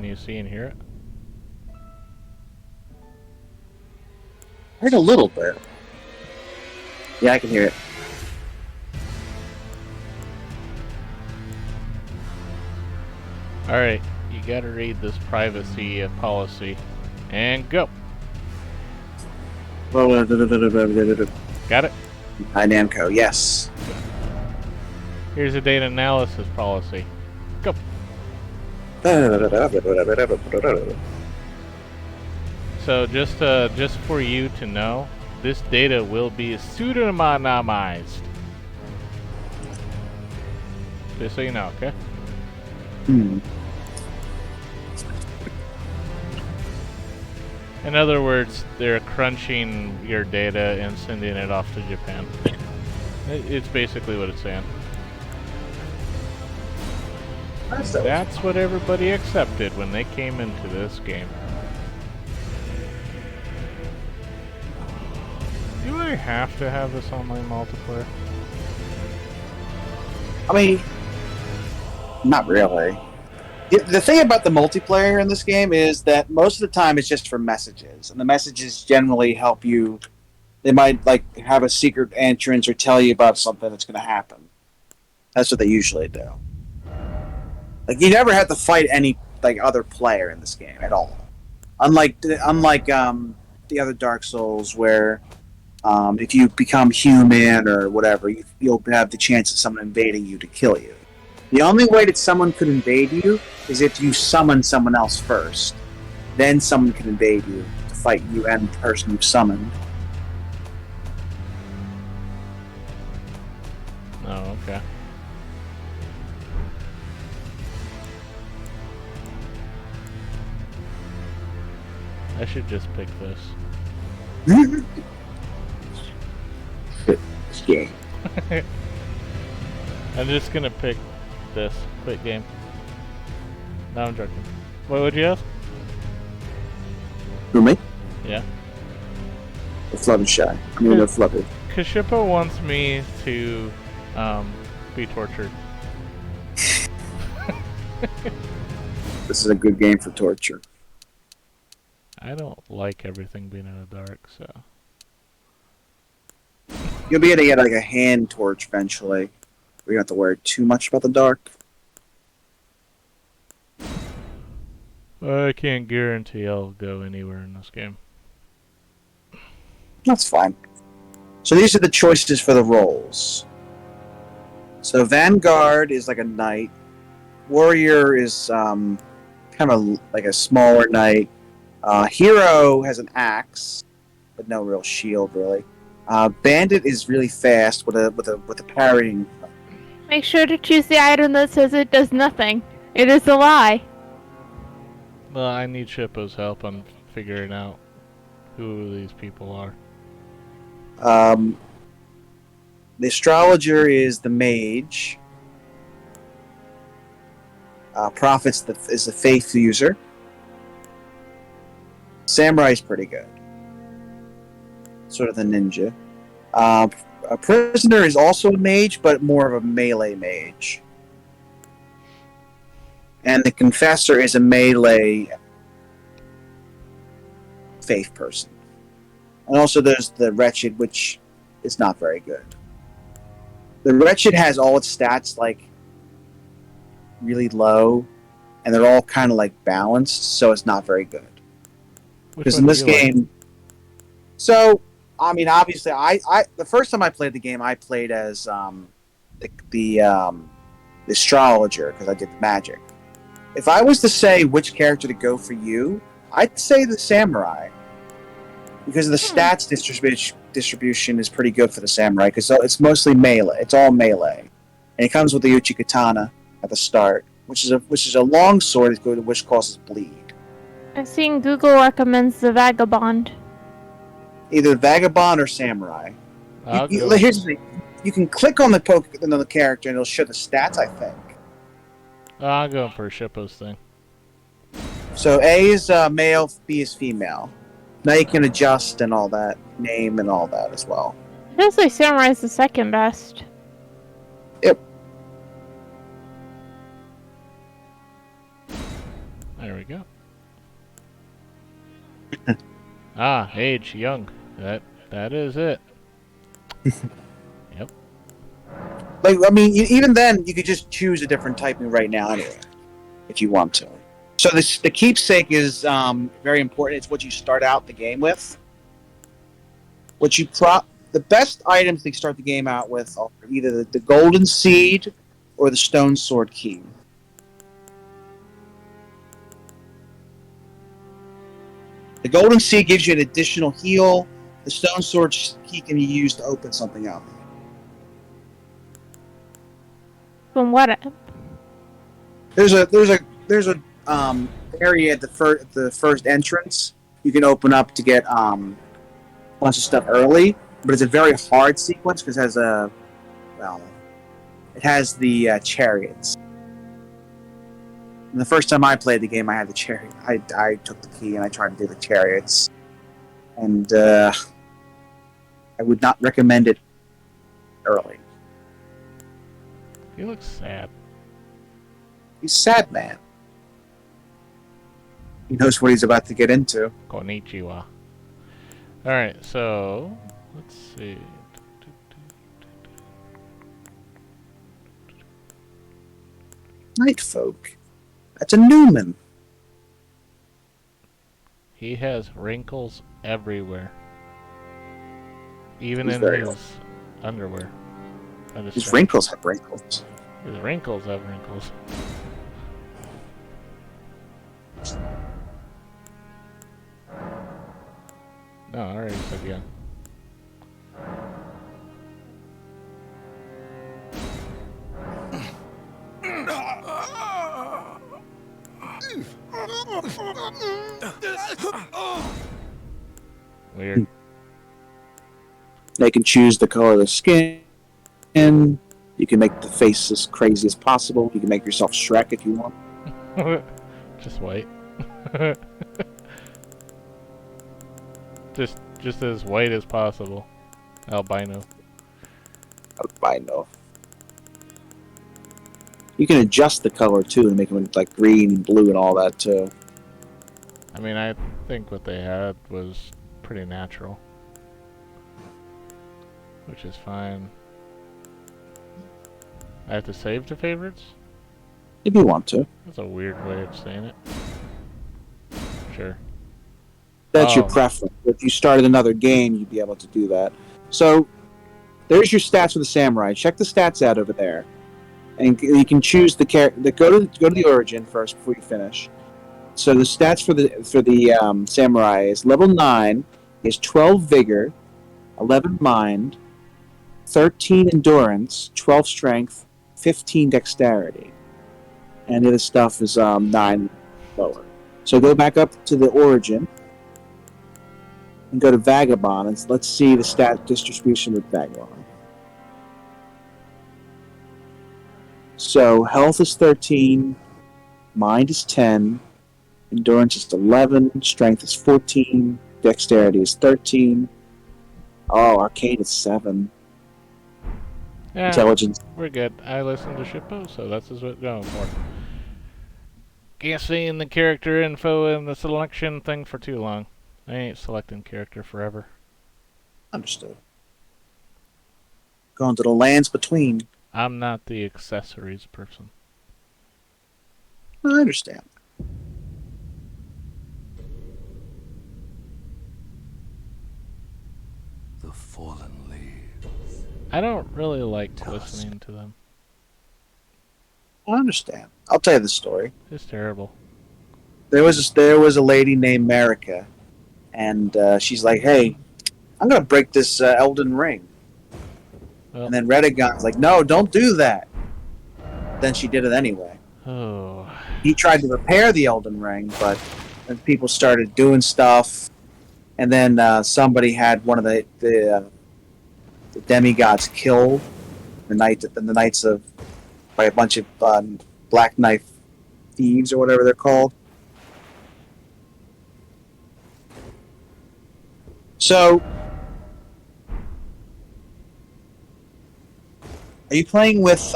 you see and hear it? I heard a little bit. Yeah, I can hear it. Alright, you gotta read this privacy policy. And go! Got it? Hi, Namco. Yes. Here's a data analysis policy. Go! So just for you to know, this data will be pseudonymized. Just so you know, okay? In other words, they're crunching your data and sending it off to Japan. It's basically what it's saying. That's what everybody accepted when they came into this game. Do I have to have this online multiplayer? I mean, not really. The thing about the multiplayer in this game is that most of the time it's just for messages, and the messages generally help you. They might like have a secret entrance or tell you about something that's going to happen. That's what they usually do. Like you never have to fight any like other player in this game at all. Unlike the other Dark Souls, where if you become human or whatever, you'll have the chance of someone invading you to kill you. The only way that someone could invade you is if you summon someone else first. Then someone can invade you to fight you and the person you've summoned. Oh, okay. I should just pick this. This game. I'm just gonna pick this. Quit game. No, I'm joking. What would you ask? Who, me? Yeah. The Fluttershy. I mean, the Flutter. Kashipo wants me to be tortured. This is a good game for torture. I don't like everything being in the dark, so. You'll be able to get like a hand torch eventually. We don't have to worry too much about the dark. I can't guarantee I'll go anywhere in this game. That's fine. So these are the choices for the roles. So Vanguard is like a knight. Warrior is kind of like a smaller knight. Hero has an axe, but no real shield really. Bandit is really fast with a parrying. Make sure to choose the item that says it does nothing. It is a lie. Well, I need Shippo's help on figuring out who these people are. The astrologer is the mage. Prophet's is the faith user. Samurai's pretty good. Sort of the ninja. A prisoner is also a mage, but more of a melee mage. And the confessor is a melee faith person. And also there's the wretched, which is not very good. The wretched has all its stats like really low, and they're all kind of like balanced, so it's not very good. Because in this game, so I mean, obviously, I the first time I played the game, I played as the astrologer because I did the magic. If I was to say which character to go for you, I'd say the samurai because the stats distribution is pretty good for the samurai because it's mostly melee. It's all melee, and it comes with the Uchikatana at the start, which is a long sword which causes bleed. I've seen Google recommends the Vagabond. Either Vagabond or Samurai. Here's the thing. You can click on the character and it'll show the stats, I think. I'm going for Shippo's thing. So A is male, B is female. Now you can adjust and all that, name and all that as well. It feels like Samurai is the second best. Yep. There we go. Ah, age, young. That is it. Yep. Like, I mean, even then, you could just choose a different typing right now anyway, if you want to. So the keepsake is very important. It's what you start out the game with. The best items to start the game out with are either the golden seed or the stone sword key. The golden seed gives you an additional heal. The stone sword key can be used to open something up. From what? There's a area at the first entrance you can open up to get a bunch of stuff early, but it's a very hard sequence because it has the chariots. And the first time I played the game, I had the chariot. I took the key and I tried to do the chariots, and I would not recommend it early. He looks sad. He's a sad man. He knows what he's about to get into. Konnichiwa. Alright, so let's see. Night folk. That's a Newman. He has wrinkles everywhere. Even He's in very his old. underwear. His wrinkles have wrinkles. His wrinkles have wrinkles. No, I already said yeah. Weird. They can choose the color of the skin. You can make the face as crazy as possible. You can make yourself Shrek if you want. Just white. just as white as possible. Albino. Albino. You can adjust the color too and make them like green and blue and all that too. I mean, I think what they had was pretty natural. Which is fine. I have to save to favorites? If you want to. That's a weird way of saying it. Sure. That's your preference. If you started another game, you'd be able to do that. So, there's your stats for the samurai. Check the stats out over there, and you can choose the character. Go to the origin first before you finish. So the stats for the samurai is level 9 is 12 vigor, 11 mind, 13 endurance, 12 strength, 15 dexterity, and the other stuff is 9 lower. So go back up to the origin and go to Vagabond, and let's see the stat distribution with Vagabond. So health is 13, mind is 10, endurance is 11, strength is 14, dexterity is 13. Oh, arcane is 7. Yeah, Intelligence. we're good. I listened to Shippo, so that's what we're going for. Can't see in the character info and the selection thing for too long. I ain't selecting character forever. Understood. Going to the lands between. I'm not the accessories person. I understand. The fallen leaves. I don't really like listening to them. I understand. I'll tell you the story. It's terrible. There was a lady named Marika, and she's like, "Hey, I'm gonna break this Elden Ring." Well, And then Redegon's like, "No, don't do that." Then she did it anyway. oh, He tried to repair the Elden Ring, but then people started doing stuff, and then somebody had one of the demigods killed. The knights of by a bunch of Black Knife thieves or whatever they're called. So, are you playing with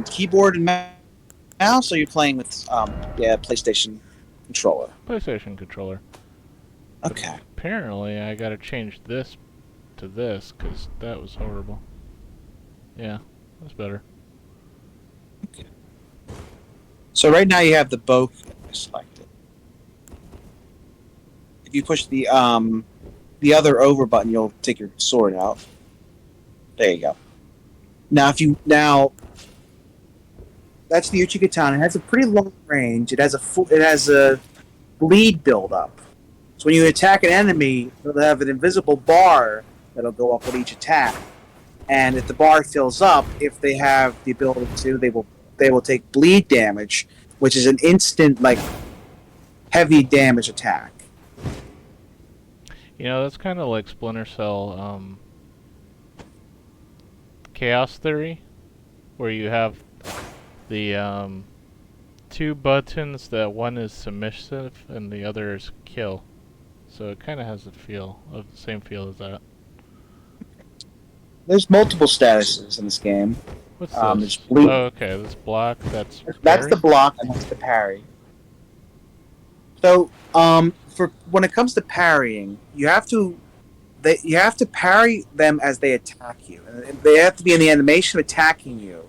keyboard and mouse, or are you playing with PlayStation controller? PlayStation controller. Okay. Apparently, I gotta change this to this because that was horrible. Yeah, that's better. So right now you have the bow selected. If you push the other over button, you'll take your sword out. There you go. Now that's the Uchigatana. It has a pretty long range. It has a bleed buildup. So when you attack an enemy, they'll have an invisible bar that'll go up with each attack. And if the bar fills up, if they have the ability to, they will take bleed damage, which is an instant heavy damage attack. You know, that's kind of like Splinter Cell Chaos Theory, where you have the two buttons that one is submissive and the other is kill. So it kind of has the same feel as that. There's multiple statuses in this game. What's There's this? bleed. Oh, okay, this block, that's That's parry? the block, and that's the parry. So, for when it comes to parrying, you have to parry them as they attack you. And they have to be in the animation of attacking you,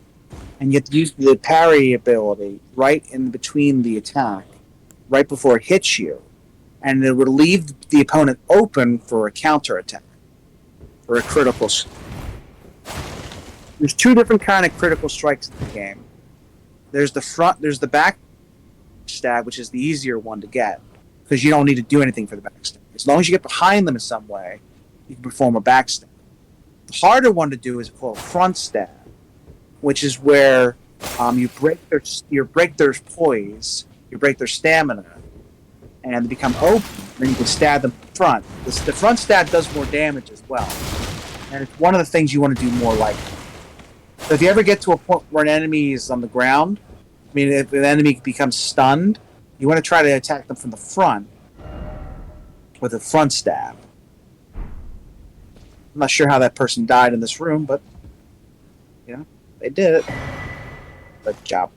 and you have to use the parry ability right in between the attack, right before it hits you, and it would leave the opponent open for a counter attack, or a critical. There's two different kind of critical strikes in the game. There's the back stab, which is the easier one to get, because you don't need to do anything for the back stab. As long as you get behind them in some way, you can perform a back stab. The harder one to do is called front stab, which is where you break their poise, you break their stamina, and they become open. Then you can stab them in front. The front stab does more damage as well, and it's one of the things you want to do more likely. So if you ever get to a point where an enemy is on the ground, I mean, if an enemy becomes stunned, you want to try to attack them from the front with a front stab. I'm not sure how that person died in this room, but they did it. Good job.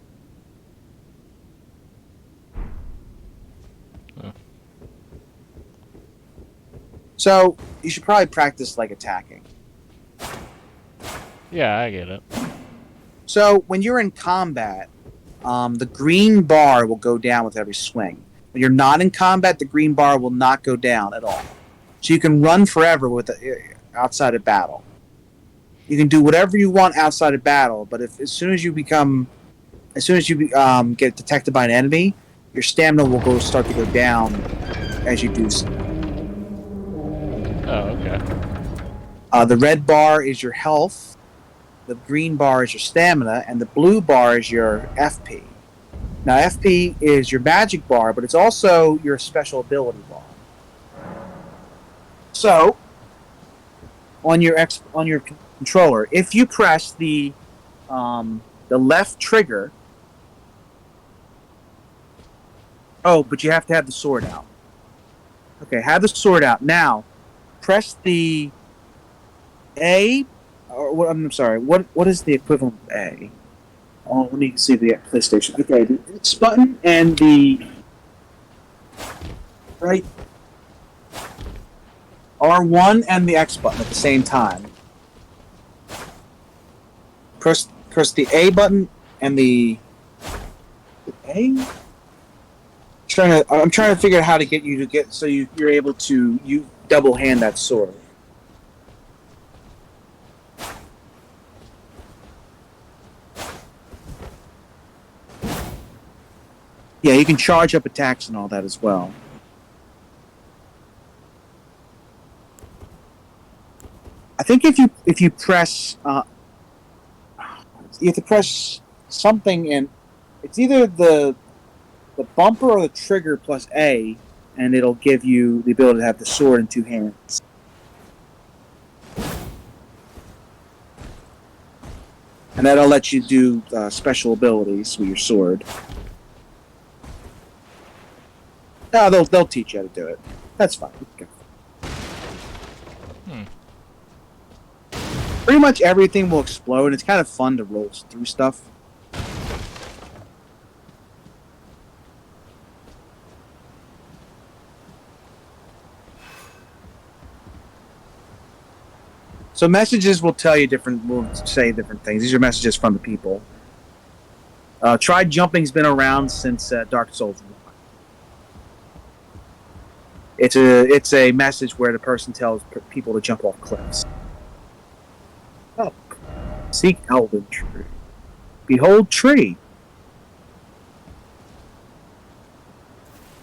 Oh. So you should probably practice attacking. Yeah, I get it. So when you're in combat, the green bar will go down with every swing. When you're not in combat, the green bar will not go down at all. So you can run forever outside of battle. You can do whatever you want outside of battle, but as soon as you get detected by an enemy, your stamina will start to go down as you do so. Oh, okay. The red bar is your health. The green bar is your stamina, and the blue bar is your FP. Now, FP is your magic bar, but it's also your special ability bar. So, on your controller, if you press the left trigger, but you have to have the sword out. Okay, have the sword out now. Press the A. I'm sorry. What is the equivalent of A? Oh, let me see the PlayStation. Okay, the X button and the right R1 and the X button at the same time. Press the A button and the A. I'm trying to figure out how to get you to get so you're able to double hand that sword. Yeah, you can charge up attacks and all that as well. I think if you press, you have to press something, and it's either the bumper or the trigger plus A, and it'll give you the ability to have the sword in two hands. And that'll let you do special abilities with your sword. No, they'll teach you how to do it. That's fine. Okay. Pretty much everything will explode. It's kind of fun to roll through stuff. So messages will tell you will say different things. These are messages from the people. Try jumping's been around since Dark Souls 1. It's a message where the person tells people to jump off cliffs. Oh, seek Elden Tree. Behold tree.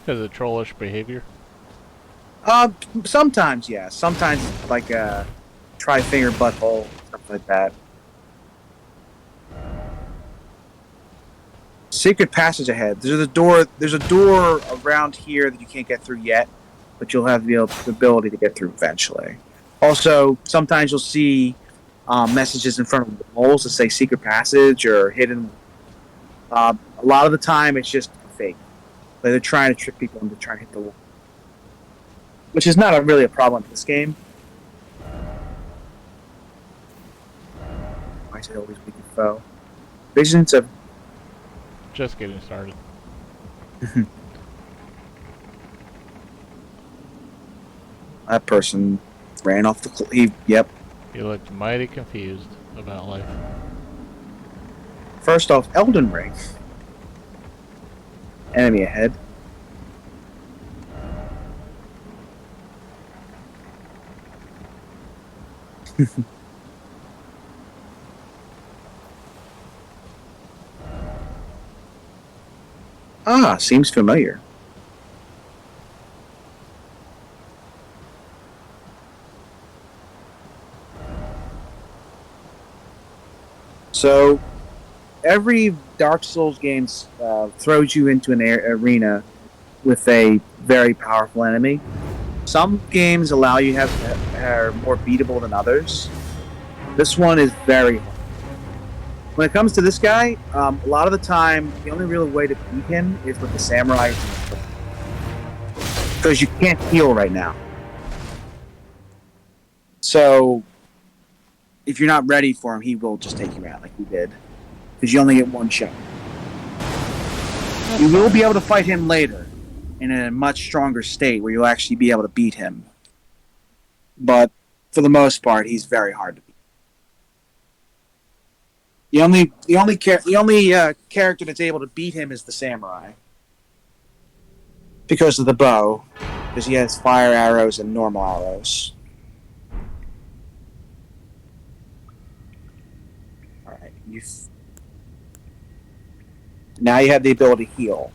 Because of trollish behavior. Sometimes yeah. Sometimes like try finger butthole stuff like that. Secret passage ahead. There's a door around here that you can't get through yet, but you'll have the ability to get through eventually. Also, sometimes you'll see messages in front of walls that say secret passage or hidden. A lot of the time, it's just fake. Like they're trying to trick people into trying to hit the wall, which is not really a problem in this game. Why is it always weak and foe? Visions of Just getting started. that person ran off the cliff. Yep. He looked mighty confused about life. First off, Elden Ring. Enemy ahead. Seems familiar. So, every Dark Souls game throws you into an arena with a very powerful enemy. Some games allow you to are more beatable than others. This one is very hard. When it comes to this guy, a lot of the time, the only real way to beat him is with the samurai, because you can't heal right now. So, if you're not ready for him, he will just take you out like he did, because you only get one shot. You will be able to fight him later in a much stronger state where you'll actually be able to beat him. But for the most part, he's very hard to beat. The only character that's able to beat him is the samurai, because of the bow, because he has fire arrows and normal arrows. All right, now you have the ability to heal.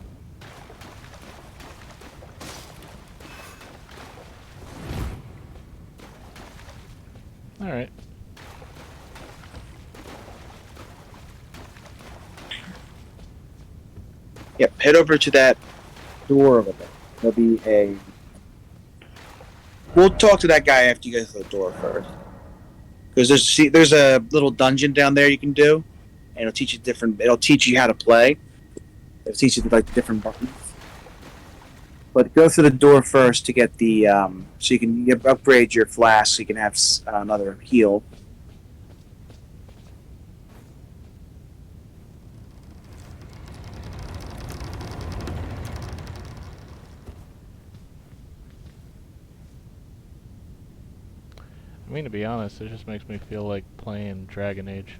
All right. Yep, head over to that door over there. There'll be a. We'll talk to that guy after you go to the door first, because there's a little dungeon down there you can do, and it'll teach you different. It'll teach you how to play. It'll teach you like different buttons. But go through the door first to get the so you can upgrade your flask so you can have another heal. I mean, to be honest, it just makes me feel like playing Dragon Age.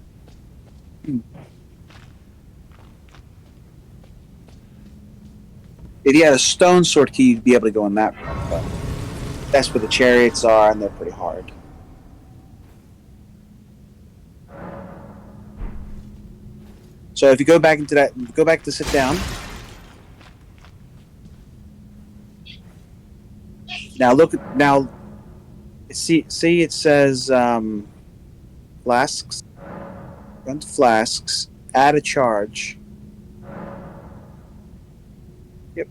If you had a stone sword key, you'd be able to go in that room, but that's where the chariots are, and they're pretty hard. So if you go back into that, go back to sit down. Now look. Now, see it says flasks. Run to flasks. Add a charge. Yep.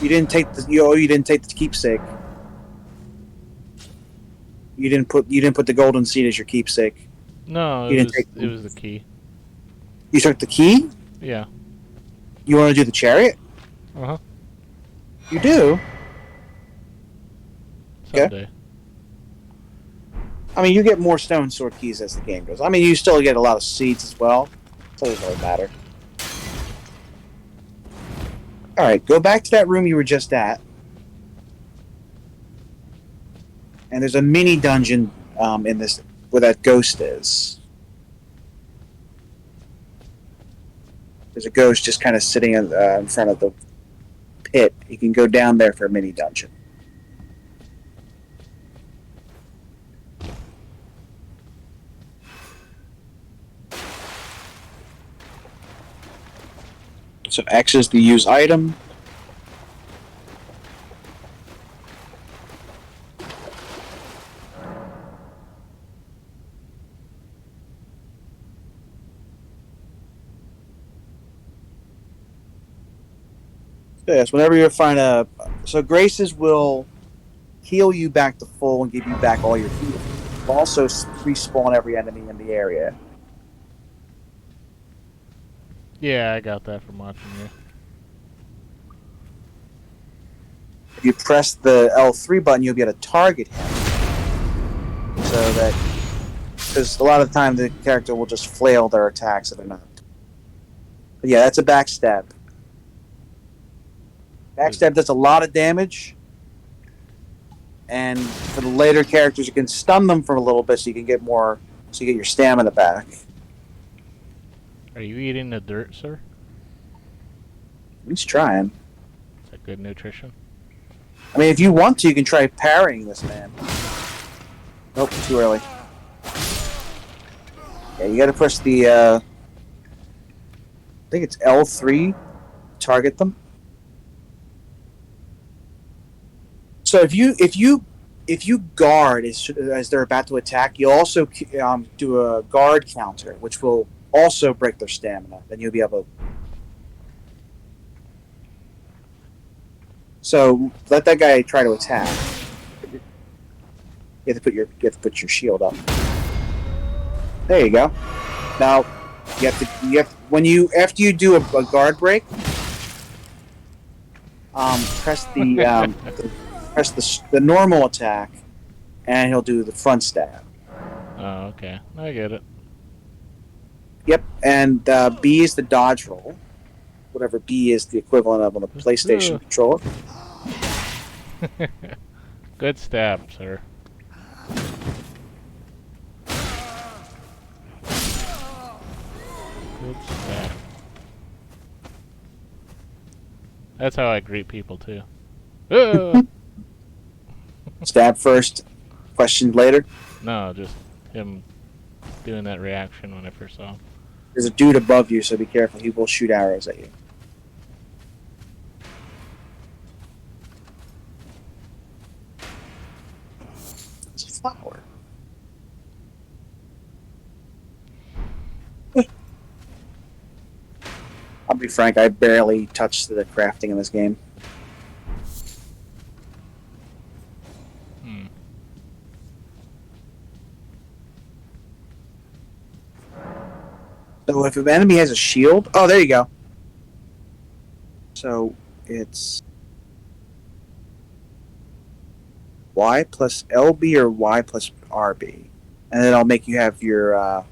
You didn't take the keepsake. You didn't put the golden seed as your keepsake. No, You it didn't was the key. You took the key? Yeah. You want to do the chariot? Uh-huh. You do? Okay. Someday. I mean, you get more stone sword keys as the game goes. I mean, you still get a lot of seeds as well. So it doesn't really matter. Alright, go back to that room you were just at. And there's a mini dungeon in this where that ghost is. There's a ghost just kind of sitting in front of the pit. You can go down there for a mini dungeon. So X is the use item. Yes, whenever you find a... So Graces will heal you back to full and give you back all your heal. Also respawn every enemy in the area. Yeah, I got that from watching you. If you press the L3 button, you'll be able to target him. So that... Because a lot of the time the character will just flail their attacks if they're not. But yeah, that's a backstab. Backstab does a lot of damage. And for the later characters, you can stun them for a little bit so you can get more... So you get your stamina back. Are you eating the dirt, sir? He's trying. Is that good nutrition? I mean, if you want to, you can try parrying this man. Nope, too early. Yeah, you gotta press the, I think it's L3, target them. So if you guard as they're about to attack, you'll also do a guard counter, which will also break their stamina. Then you'll be able to... So let that guy try to attack. You have to put your shield up. There you go. Now after you do a guard break, press the normal attack, and he'll do the front stab. Oh, okay. I get it. Yep, and B is the dodge roll. Whatever B is the equivalent of on the PlayStation controller. Good stab, sir. Good stab. That's how I greet people, too. Stab first, question later. No, just him doing that reaction when I first saw him. There's a dude above you, so be careful. He will shoot arrows at you. It's a flower. I'll be frank, I barely touched the crafting in this game. So if an enemy has a shield... Oh, there you go. So it's... Y plus LB or Y plus RB. And then I'll make you have your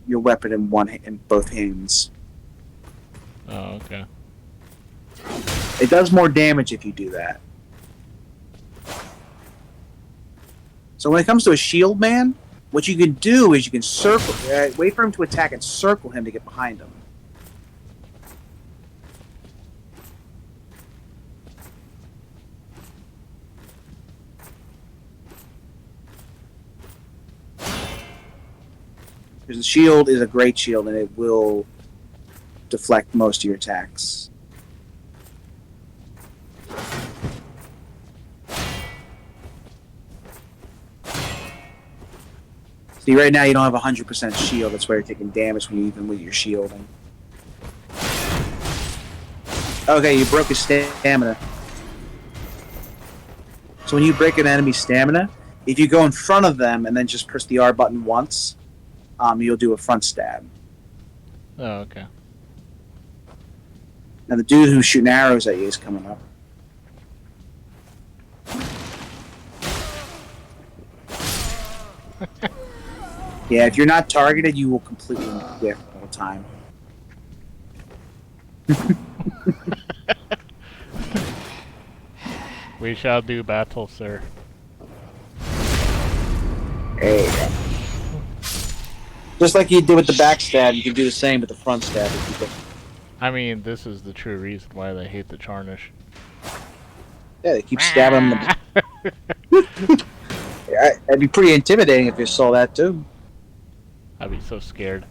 weapon in both hands. Oh, okay. It does more damage if you do that. So when it comes to a shield man, what you can do is you can circle, wait for him to attack and circle him to get behind him. Because the shield is a great shield and it will deflect most of your attacks. See, right now you don't have 100% shield. That's why you're taking damage when you even with your shielding. Okay, you broke his stamina. So when you break an enemy's stamina, if you go in front of them and then just press the R button once, you'll do a front stab. Oh, okay. Now the dude who's shooting arrows at you is coming up. Yeah, if you're not targeted, you will completely whiff all the time. We shall do battle, sir. There you go. Just like you did with the backstab, you can do the same with the front stab. If you do. I mean, this is the true reason why they hate the Charnish. Yeah, they keep stabbing them. Yeah, it'd be pretty intimidating if you saw that too. I'd be so scared.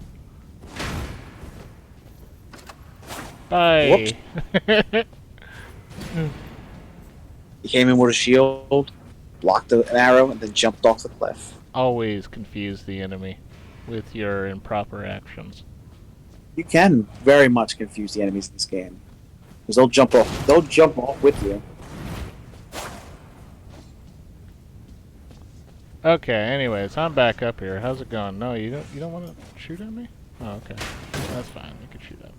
Bye. Whoops. He came in with a shield, blocked an arrow, and then jumped off the cliff. Always confuse the enemy with your improper actions. You can very much confuse the enemies in this game, because they'll jump off. They'll jump off with you. Okay. Anyways, I'm back up here. How's it going? No, you don't want to shoot at me? Oh, okay. That's fine. You can shoot at me.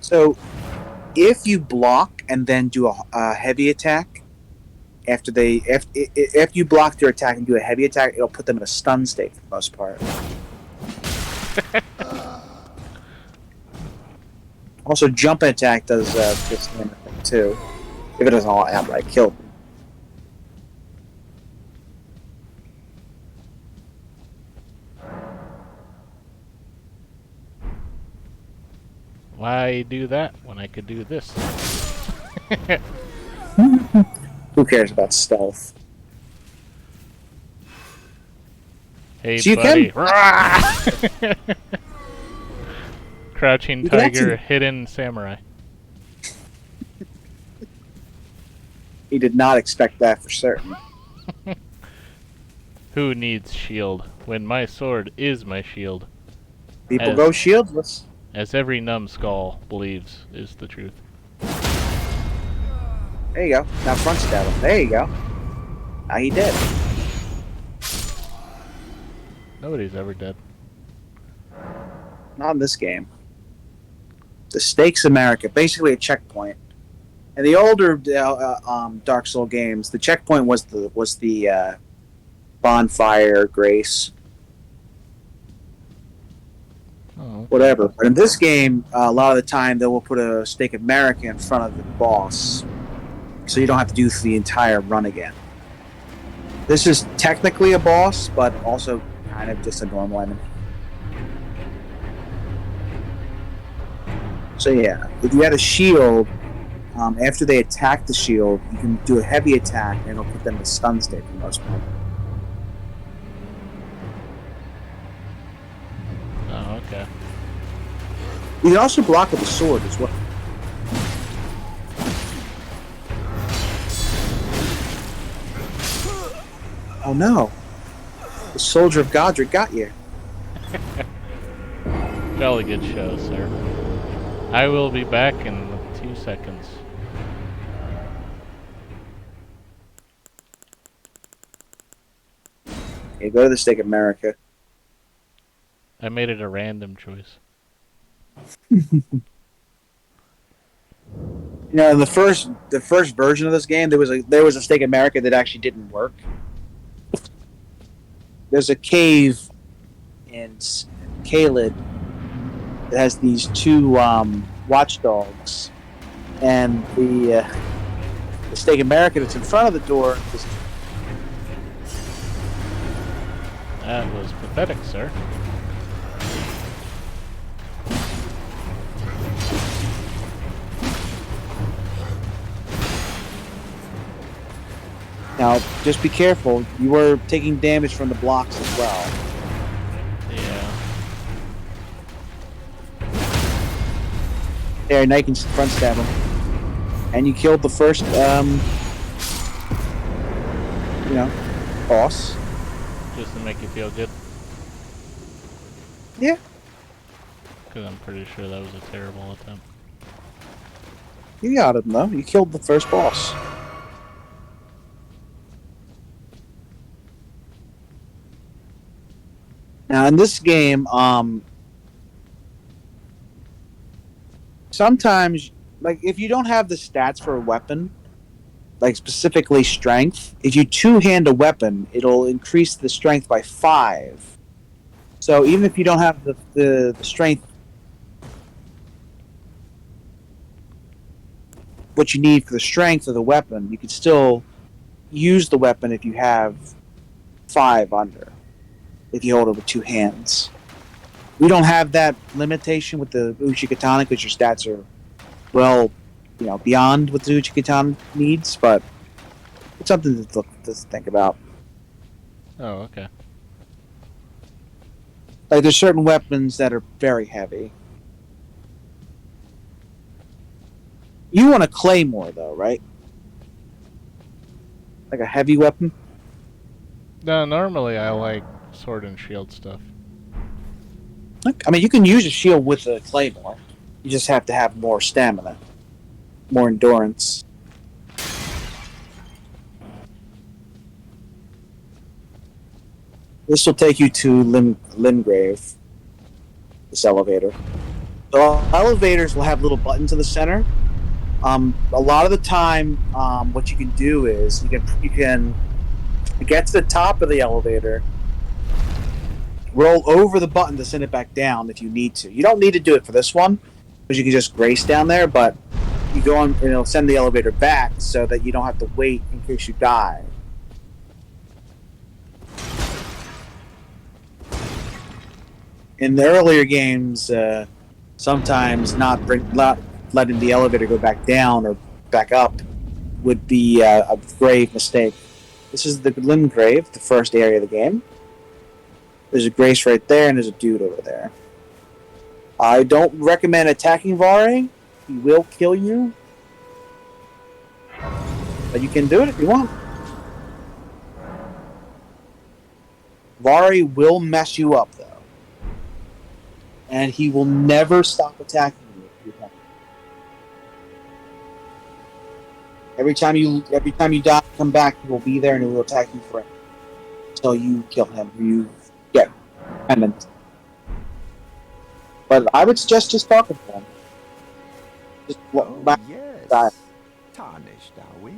So, if you block and then do a heavy attack, after you block their attack and do a heavy attack, it'll put them in a stun state for the most part. Also, jump attack does this kind of thing too, if it doesn't all outright kill them. Why do that when I could do this? Who cares about stealth? Hey, So you buddy. can- Crouching You can tiger, actually- hidden samurai. He did not expect that for certain. Who needs shield when my sword is my shield? People As- go shieldless. As every numbskull believes is the truth. There you go. Now front stab him. There you go. Now he did. Nobody's ever dead. Not in this game. The Stakes America, basically a checkpoint. In the older Dark Soul games, the checkpoint was the bonfire grace, Oh. whatever. But in this game, a lot of the time they will put a Stake America in front of the boss, so you don't have to do the entire run again. This is technically a boss, but also kind of just a normal enemy. So yeah, if you had a shield, after they attack the shield, you can do a heavy attack, and it'll put them in stun state for the most part. Oh, okay. You can also block with a sword as well. Oh no! The Soldier of Godric got you. Jolly good show, sir. I will be back in 2 seconds. Okay, go to the Stake America. I made it a random choice. You know, in the first version of this game, there was a Stake America that actually didn't work. There's a cave in Caelid that has these two watchdogs, and the Stake America that's in front of the door is That was pathetic, sir. now. Just be careful. You were taking damage from the blocks as well. Yeah. There, now you can front stab him, and you killed the first, boss. Just to make you feel good. Yeah. Because I'm pretty sure that was a terrible attempt. You got him though. You killed the first boss. Now in this game, sometimes, like if you don't have the stats for a weapon, like specifically strength. If you two-hand a weapon, it'll increase the strength by 5. So even if you don't have the strength, what you need for the strength of the weapon, you can still use the weapon if you have 5 under. If you hold it with 2 hands. We don't have that limitation with the Uchi Katana because your stats are, well, beyond what the Uchi Katana needs, but it's something to think about. Oh, okay. Like, there's certain weapons that are very heavy. You want a claymore, though, right? Like a heavy weapon? No, normally I like sword and shield stuff. I mean, you can use a shield with a claymore. You just have to have more stamina, more endurance. This will take you to Limgrave, this elevator. So elevators will have little buttons in the center. A lot of the time, what you can do is you can get to the top of the elevator, roll over the button to send it back down if you need to. You don't need to do it for this one because you can just grace down there, but you go on and it'll send the elevator back so that you don't have to wait in case you die. In the earlier games, sometimes not letting the elevator go back down or back up would be a grave mistake. This is the Limgrave, the first area of the game. There's a Grace right there, and there's a dude over there. I don't recommend attacking Vare. He will kill you. But you can do it if you want. Vare will mess you up, though. And he will never stop attacking you. Every time you die, come back, he will be there and he will attack you forever. Until you kill him. You get pendant. But I would suggest just talking to him. Just Yes. Tarnished, are we?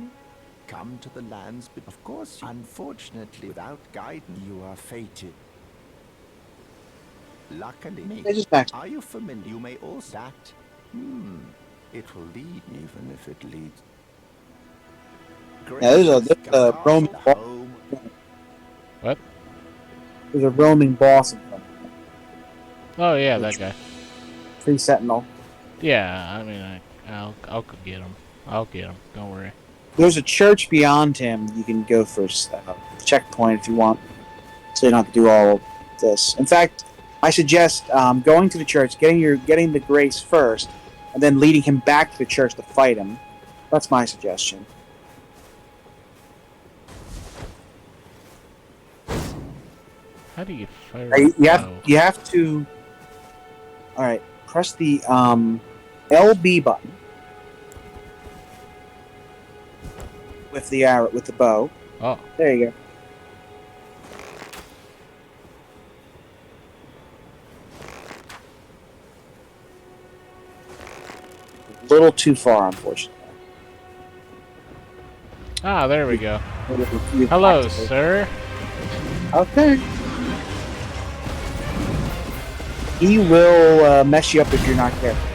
Come to the lands, but of course, unfortunately, without guidance, you are fated. Luckily, They just back. are you familiar? You may also that. It will lead, even if it leads. Yeah, there's a roaming boss. What? There's a roaming boss in front of him. Oh yeah, that guy. Free Sentinel. Yeah, I mean, I'll get him. I'll get him. Don't worry. There's a church beyond him. You can go for checkpoint if you want, so you don't have to do all of this. In fact, I suggest going to the church, getting the grace first, and then leading him back to the church to fight him. That's my suggestion. How do you fire? You have to. All right, press the LB button with the arrow with the bow. Oh. There you go. A little too far, unfortunately. Ah, there we go. You've Hello, activated. sir. Okay. He will mess you up if you're not careful.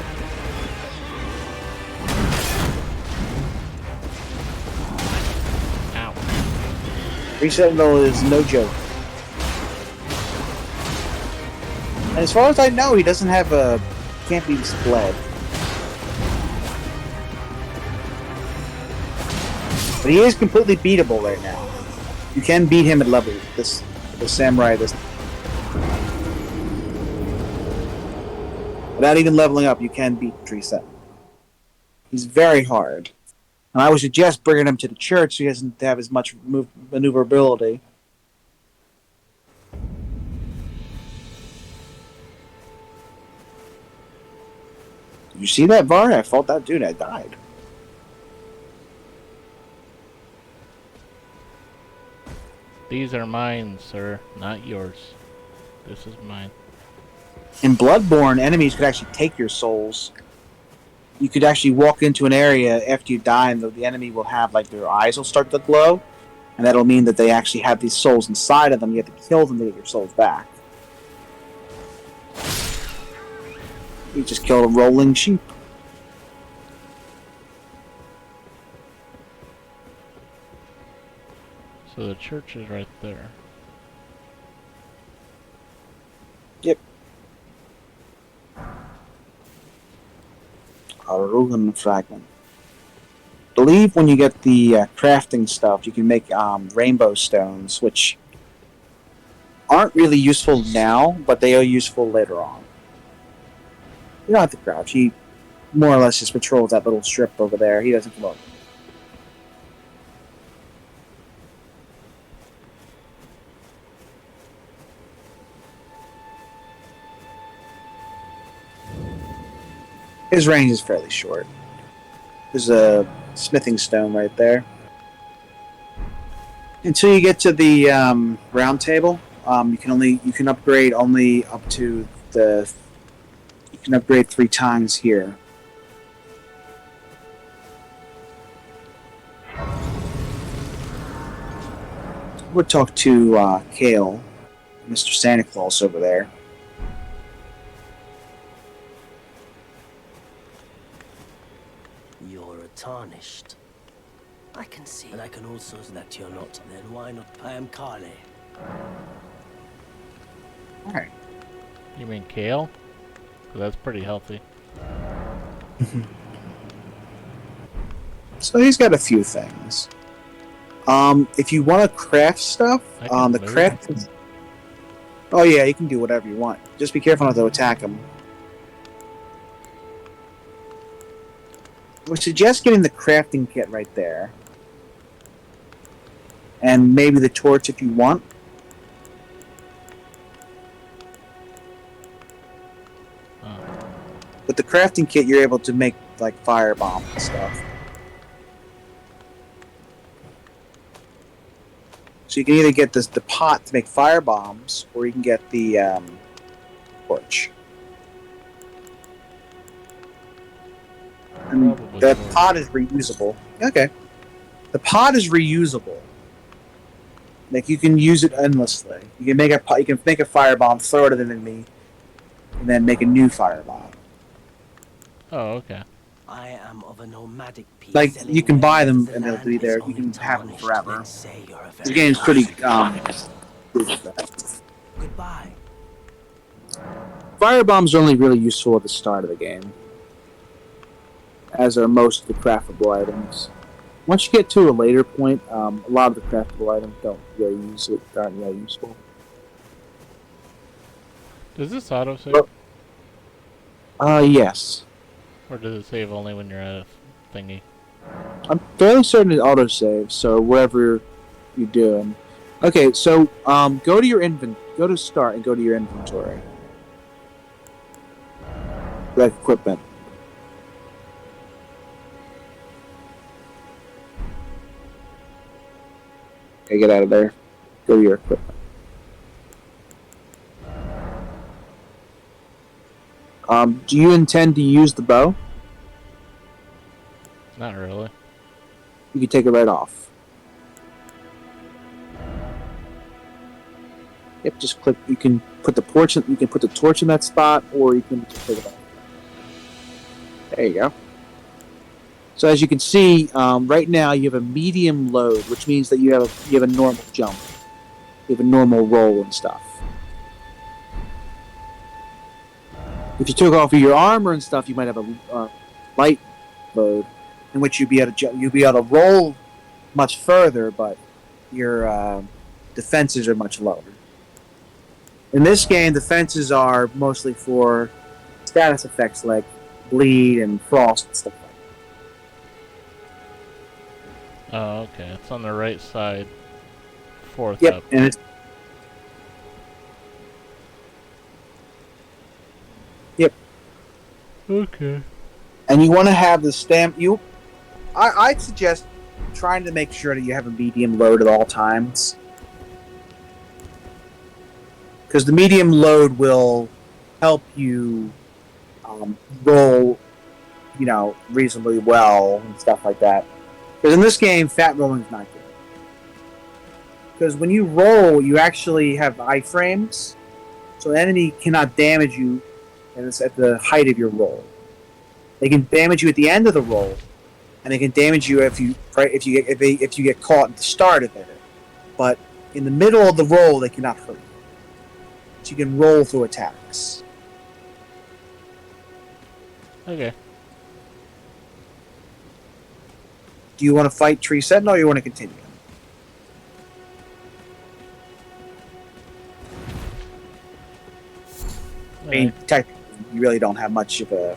Ow. Free Sentinel is no joke. And as far as I know, he doesn't have a can't be split. But he is completely beatable right now. You can beat him at level. The samurai. Without even leveling up, you can beat Free Sentinel. He's very hard. And I would suggest bringing him to the church so he doesn't have as much maneuverability. You see that, Var? I fought that dude. I died. These are mine, sir, not yours. This is mine. In Bloodborne, enemies could actually take your souls. you could actually walk into an area after you die, and the enemy will have like their eyes will start to glow, and that'll mean that they actually have these souls inside of them. You have to kill them to get your souls back. You just killed a rolling sheep. So the church is right there. Yep. A ruin fragment. I believe when you get the crafting stuff, you can make rainbow stones, which aren't really useful now, but they are useful later on. You don't have to crouch. He more or less just patrols that little strip over there. He doesn't come up. His range is fairly short. There's a smithing stone right there. Until you get to the round table, you can upgrade only up to the. You can upgrade 3 times here. We'll talk to Kale, Mr. Santa Claus over there. You're tarnished. I can see. And I can also see that you're not. Then why not? I am Kale. Alright. You mean kale? 'Cause that's pretty healthy. So he's got a few things. If you want to craft stuff, I can the move. craft. Oh yeah, you can do whatever you want. Just be careful not to attack him. I would suggest getting the crafting kit right there, and maybe the torch if you want. Oh. With the crafting kit, you're able to make like fire bombs and stuff. So you can either get the pot to make fire bombs, or you can get the torch. And Probably the torch. pot is reusable. Okay. The pot is reusable. Like you can use it endlessly. You can make a pot. You can make a fire bomb, throw it at an enemy, and then make a new fire bomb. Oh, okay. I am of a nomadic piece. Like you can buy them and they'll land be there. is You can only have them tarnished, forever. then say you're a This very game's pretty tarnished. good with that. Goodbye. Fire bombs are only really useful at the start of the game, as are most of the craftable items. Once you get to a later point, a lot of the craftable items aren't really useful. Does this autosave? Yes. Or does it save only when you're at a thingy? I'm fairly certain it autosaves, so wherever you're doing. Okay, so go to start and go to your inventory. Like equipment. Okay, get out of there. Go to your equipment. Do you intend to use the bow? Not really. You can take it right off. Yep, just click. You can put the torch. You can put the torch in that spot, or you can just take it off. There you go. So as you can see, right now you have a medium load, which means that you have a normal jump, you have a normal roll and stuff. If you took off of your armor and stuff, you might have a light load, in which you'd be able to roll much further, but your defenses are much lower. In this game, defenses are mostly for status effects like bleed and frost and stuff like that. Oh, okay. It's on the right side. Fourth Yep, up. and it's Okay. and you want to have the stamp. I'd suggest trying to make sure that you have a medium load at all times, because the medium load will help you roll reasonably well and stuff like that. Because in this game, fat rolling's not good. Because when you roll, you actually have iframes, so the enemy cannot damage you, and it's at the height of your roll. They can damage you at the end of the roll, and they can damage you if you get caught at the start of it. But in the middle of the roll, they cannot hurt you. So you can roll through attacks. Okay. Do you want to fight Tree Sentinel, or you want to continue? I mean, technically, you really don't have much of a...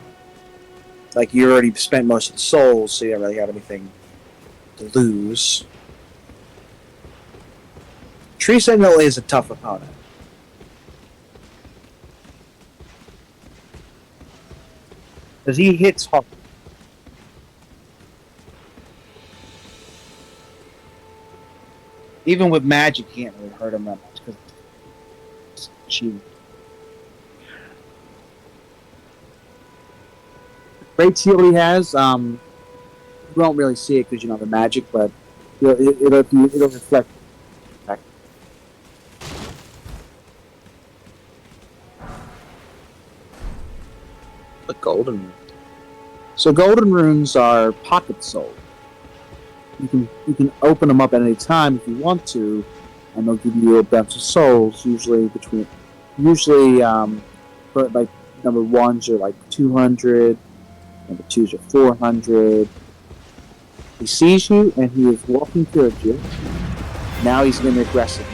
Like, you already spent most of the souls, so you don't really have anything to lose. Tree Sentinel is a tough opponent. Because he hits hard. Even with magic, you can't really hurt him that much because it's cheap. Great shield he has. You won't really see it because the magic, but it'll reflect. The golden rune. So golden runes are pocket soul. You can open them up at any time if you want to, and they'll give you a bunch of souls. Usually, but like number ones are like 200, number twos are 400. He sees you and he is walking towards you. Now he's going to aggressive.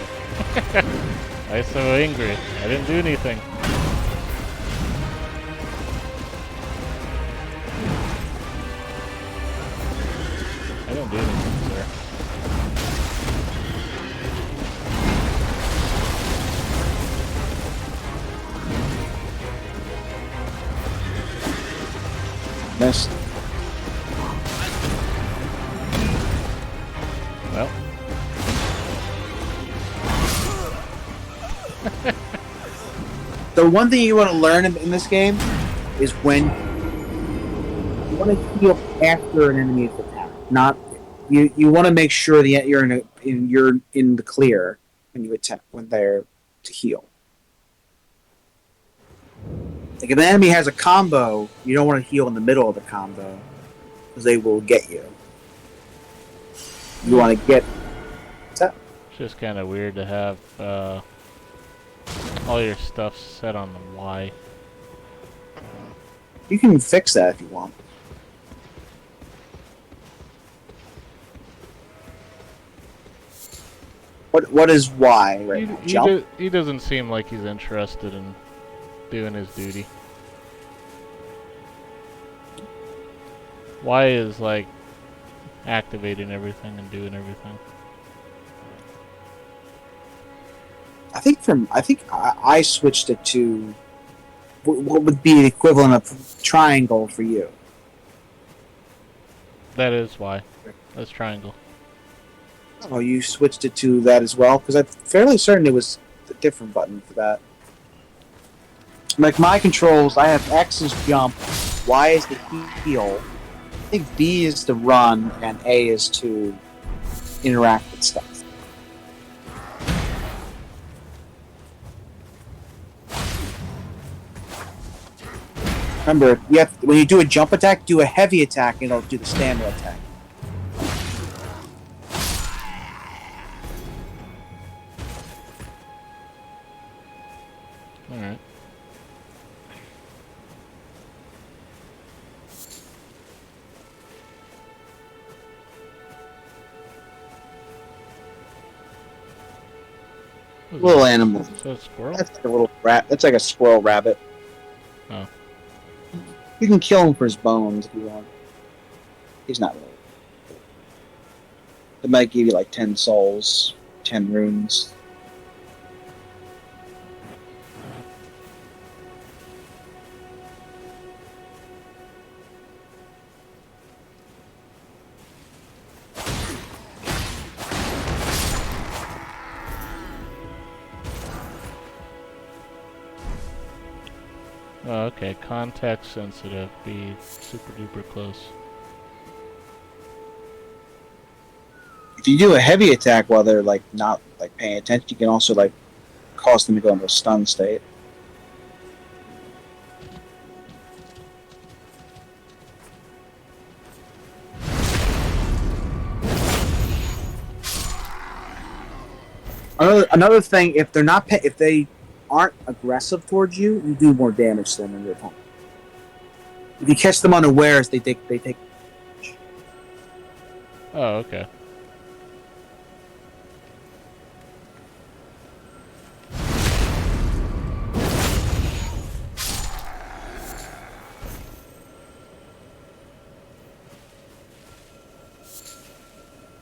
I'm so angry. I didn't do anything. I don't do anything, sir. Missed. Well. The one thing you want to learn in this game is when you want to heal after an enemy's attack. Not you want to make sure that you're in the clear when you attack when they're to heal. Like if an enemy has a combo, you don't want to heal in the middle of the combo because they will get you. You want to get. What's that? It's just kind of weird to have all your stuff set on the Y. You can fix that if you want. What is Y right now? Jump? He doesn't seem like he's interested in doing his duty. Y is like activating everything and doing everything. I think I switched it to what would be the equivalent of triangle for you. That is Y. That's triangle. Oh, you switched it to that as well? Because I'm fairly certain it was a different button for that. Like my controls, I have X is jump, Y is the heal, I think B is to run, and A is to interact with stuff. Remember, when you do a jump attack, do a heavy attack, and it'll do the stamina attack. Alright. Little animal. So it's squirrel? That's like a little rat. That's like a squirrel rabbit. Oh. You can kill him for his bones if you want. He's not really. It might give you like 10 souls, 10 runes. Oh, okay. Contact sensitive. Be super duper close. If you do a heavy attack while they're like not like paying attention, you can also like cause them to go into a stun state. Another thing, if they're not if they aren't aggressive towards you, you do more damage to them than your opponent. If you catch them unawares, they take. Oh, okay.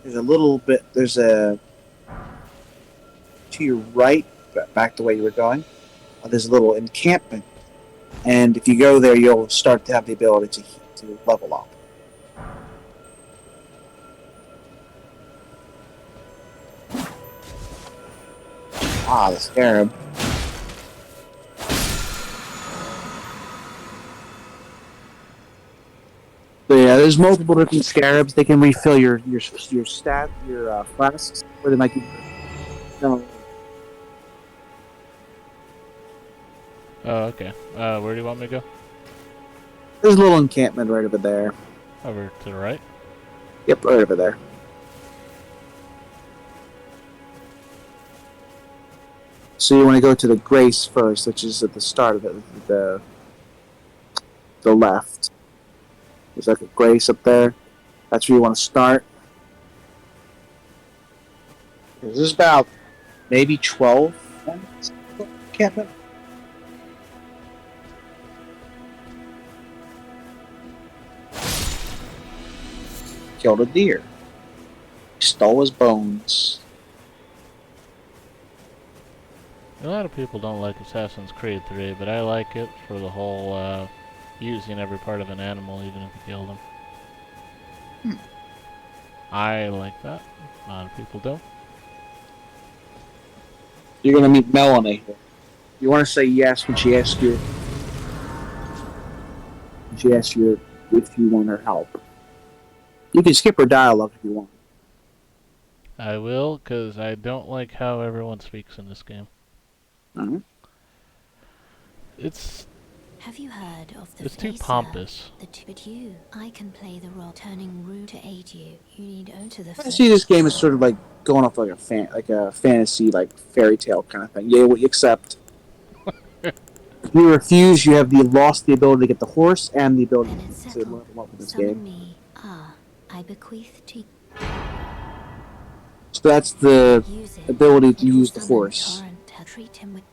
There's a little bit. There's a to your right, back the way you were going. There's a little encampment, and if you go there, you'll start to have the ability to level up. Ah, the scarab. So yeah, there's multiple different scarabs. They can refill your flasks, or they might give. No, Oh, okay. Where do you want me to go? there's a little encampment right over there. Over to the right? Yep, right over there. So you want to go to the Grace first, which is at the start of the left. There's like a Grace up there. That's where you want to start. There's about maybe 12 encampment. Killed a deer. Stole his bones. A lot of people don't like Assassin's Creed 3, but I like it for the whole using every part of an animal, even if you kill them. I like that. A lot of people don't. You're gonna meet Melanie. You want to say yes when she asks you. She asks you if you want her help. You can skip her dialogue if you want. I will, because I don't like how everyone speaks in this game. Uh-huh. It's Have you heard of the It's too Facer? pompous. But you, I can play the role turning rude to aid you. You need onto the. I see this game is sort of like going off like a fantasy, like fairy tale kind of thing. Yeah, what you accept. If you refuse, you have lost the ability to get the horse and the ability Then it's to settled. level up in this Summon game. me. I bequeath to So that's the use it. ability to It will use the summon horse. Torrent. Treat him with.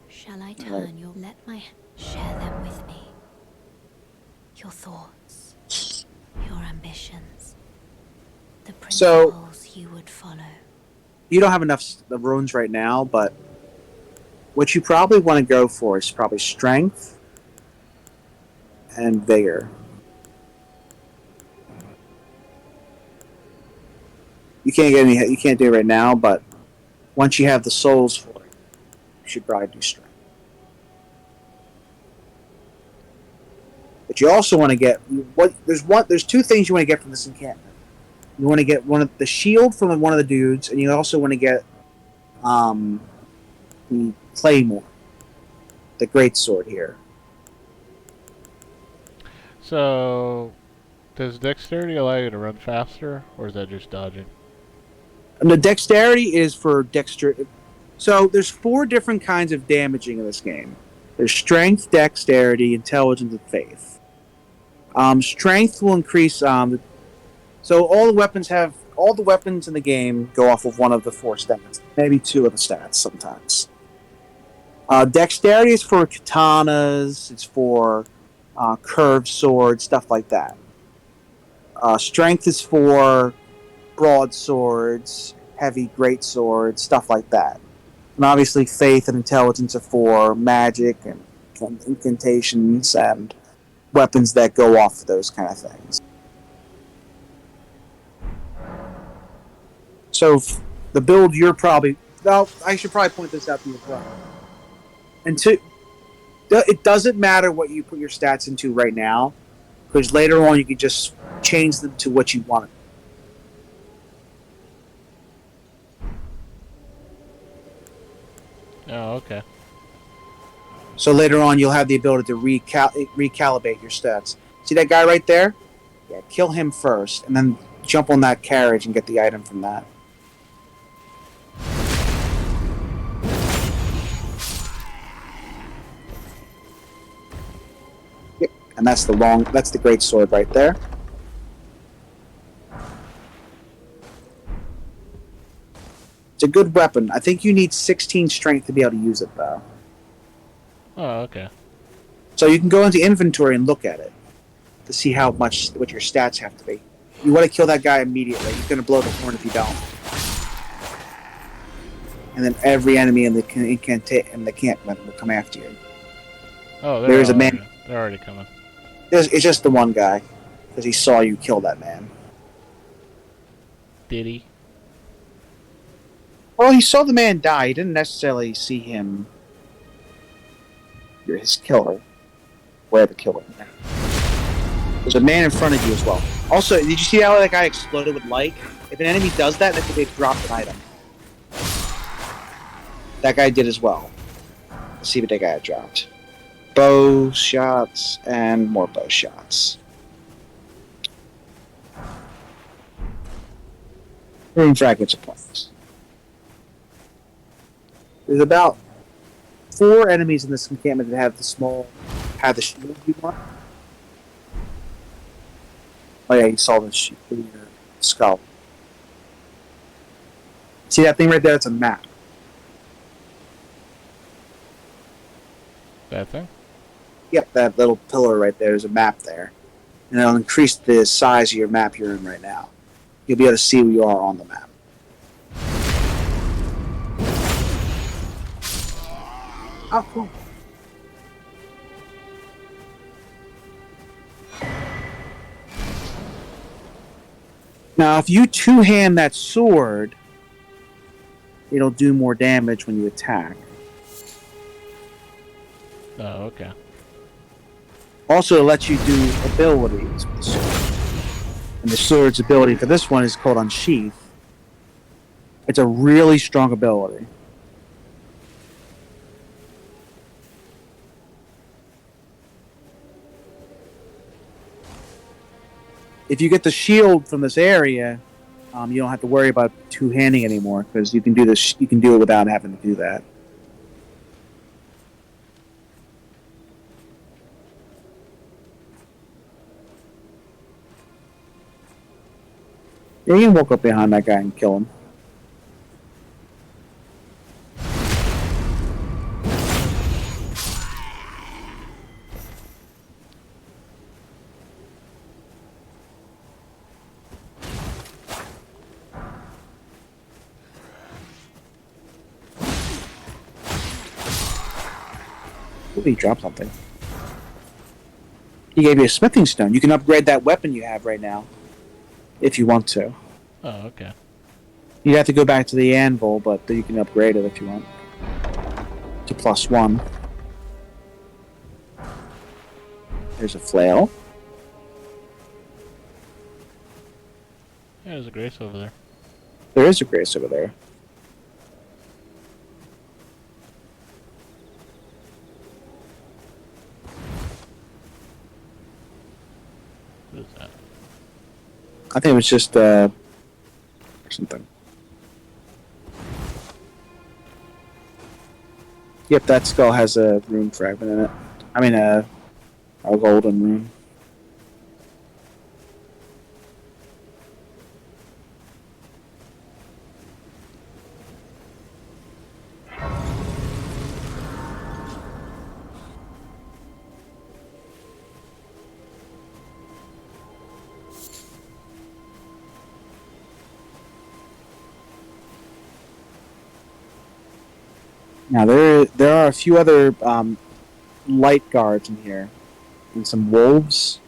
Shall I turn your? Let my share them with me. Your thoughts, your ambitions, the So- principles you would follow. You don't have enough runes right now, but what you probably want to go for is probably strength and vigor. You can't get any. You can't do it right now, but once you have the souls for it, you should probably do strength. But you also want to get what there's two things you want to get from this encampment. You want to get one of the shield from one of the dudes, and you also want to get the claymore, the great sword here. So, does dexterity allow you to run faster, or is that just dodging? And the dexterity is for dexterity. So there's 4 different kinds of damaging in this game. There's strength, dexterity, intelligence, and faith. Strength will increase. So all the weapons in the game go off of one of the 4 stats, maybe 2 of the stats sometimes. Dexterity is for katanas. It's for curved swords, stuff like that. Strength is for broadswords, heavy great swords, stuff like that. And obviously, faith and intelligence are for magic and incantations and weapons that go off those kind of things. So the build you're probably Now, I should probably point this out to you as well. And it doesn't matter what you put your stats into right now, because later on you can just change them to what you want. Oh, okay. So later on you'll have the ability to recalibrate your stats. See that guy right there? Yeah, kill him first, and then jump on that carriage and get the item from that. Yep, and that's the great sword right there. It's a good weapon. I think you need 16 strength to be able to use it, though. Oh, okay. So you can go into inventory and look at it to see what your stats have to be. You want to kill that guy immediately. He's going to blow the horn if you don't. And then every enemy in the encampment will come after you. Oh, There's a man. They're already coming. It's just the one guy because he saw you kill that man. Did he? Well, he saw the man die. He didn't necessarily see him. You're his killer. Where the killer? There's a man in front of you as well. Also, did you see how that guy exploded with light? If an enemy does that, that's they've dropped an item. That guy did as well. Let's see what that guy dropped. Bow shots and more bow shots. Rune fragments of points. There's about 4 enemies in this encampment that have the shield you want. Oh yeah, you saw the skull. See that thing right there? It's a map. That thing? Yep, that little pillar right there is a map there. And it'll increase the size of your map you're in right now. You'll be able to see where you are on the map. Oh, cool. Now, if you two-hand that sword, it'll do more damage when you attack. Oh, okay. Also, it lets you do abilities with the sword. And the sword's ability for this one is called Unsheath. It's a really strong ability. If you get the shield from this area, you don't have to worry about two-handing anymore because you can do this. You can do it without having to do that. Yeah, you can walk up behind that guy and kill him. Ooh, he dropped something. He gave you a smithing stone. You can upgrade that weapon you have right now, if you want to. Oh, okay. You have to go back to the anvil, but you can upgrade it if you want. To +1. There's a flail. Yeah, there's a grace over there. There is a grace over there. What is that? I think it was just something. Yep, that skull has a rune fragment in it. I mean, a golden rune. Now there are a few other light guards in here, and some wolves.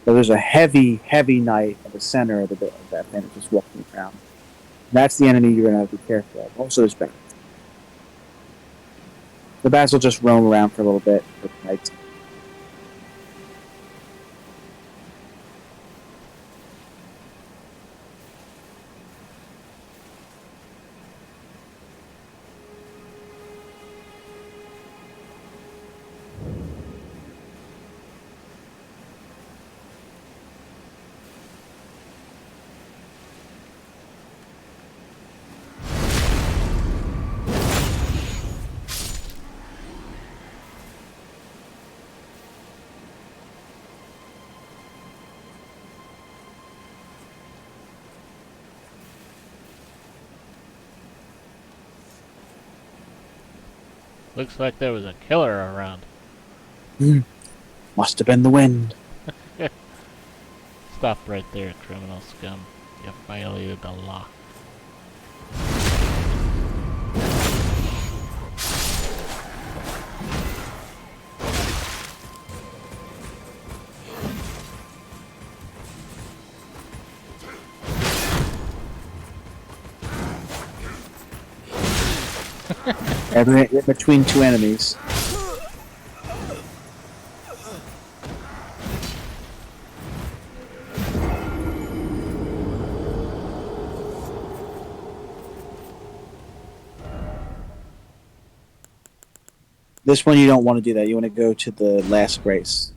So there's a heavy knight at the center of that thing just walking around. That's the enemy you're gonna have to be careful of. Also, there's bears. The bats will just roam around for a little bit at night. Looks like there was a killer around. Must have been the wind. Stop right there, criminal scum. You violated the law. In between two enemies. This one you don't want to do that. You want to go to the last grace.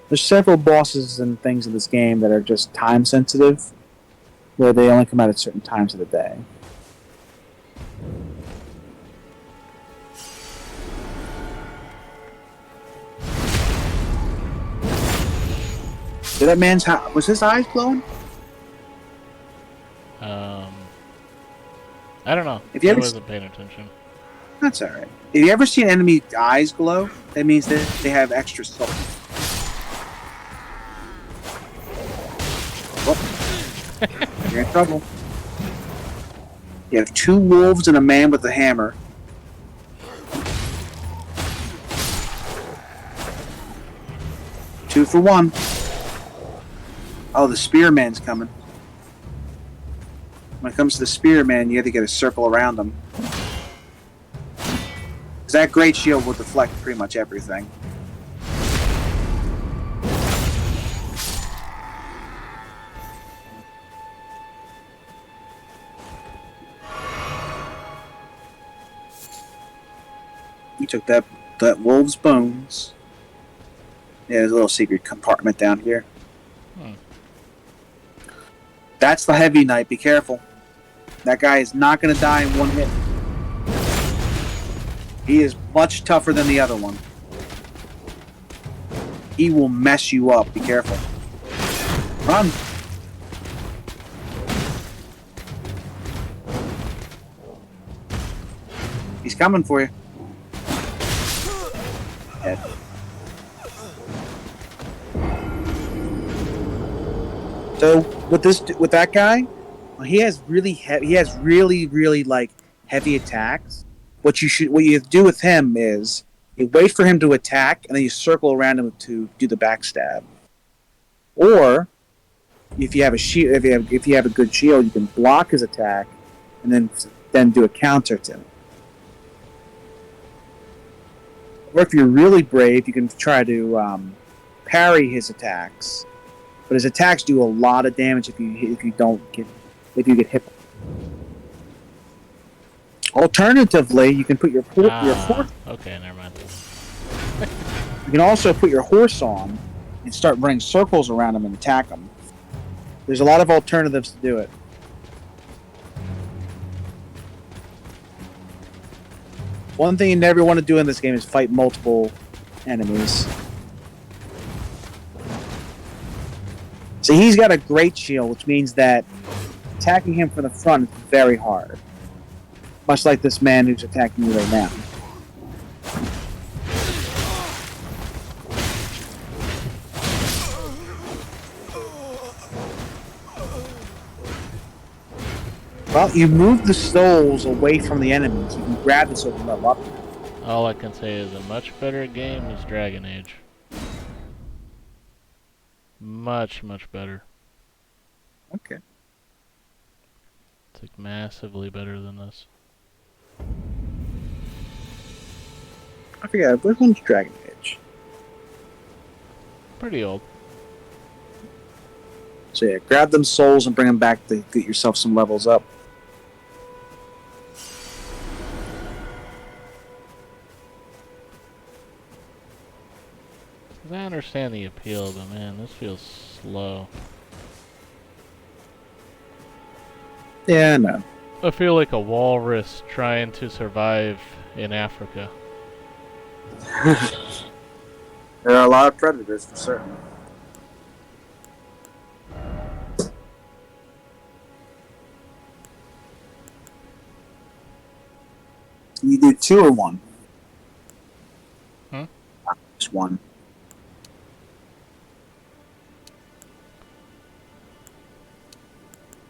There's several bosses and things in this game that are just time sensitive, where they only come out at certain times of the day. Did that man's was his eyes glowing? I don't know. If you I ever wasn't paying attention. That's alright. If you ever see an enemy eyes glow, that means that they have extra soul. Oh. You're in trouble. You have two wolves and a man with a hammer. Two for one. Oh, the spearman's coming. When it comes to the spearman, you have to get a circle around him. Because that great shield will deflect pretty much everything. You took that wolf's bones. Yeah, there's a little secret compartment down here. That's the heavy knight. Be careful. That guy is not going to die in one hit. He is much tougher than the other one. He will mess you up. Be careful. Run. He's coming for you. Dead. So with that guy, he has really like heavy attacks. What you do with him is you wait for him to attack and then you circle around him to do the backstab. Or if you have a shield, if you have a good shield, you can block his attack and then do a counter to him. Or if you're really brave, you can try to parry his attacks. But his attacks do a lot of damage if you get hit. Alternatively, you can put your horse. Okay, never mind. You can also put your horse on and start running circles around him and attack him. There's a lot of alternatives to do it. One thing you never want to do in this game is fight multiple enemies. So he's got a great shield, which means that attacking him from the front is very hard. Much like this man who's attacking you right now. Well, you move the souls away from the enemies. You can grab the soul and level up. All I can say is a much better game is Dragon Age. Much, much better. Okay. It's like massively better than this. I forget, which one's Dragon Age? Pretty old. So yeah, grab them souls and bring them back to get yourself some levels up. I understand the appeal, but man, this feels slow. Yeah, no. I feel like a walrus trying to survive in Africa. There are a lot of predators for certain. You do 2 or 1? Just 1.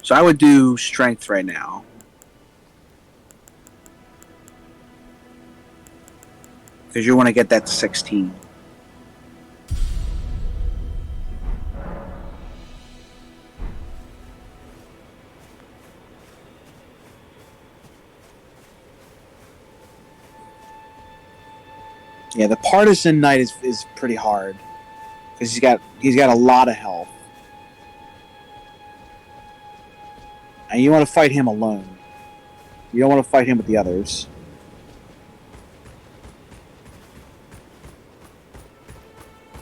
So I would do strength right now. Because you want to get that to 16. Yeah, the partisan knight is pretty hard. Because he's got a lot of health. And you want to fight him alone. You don't want to fight him with the others.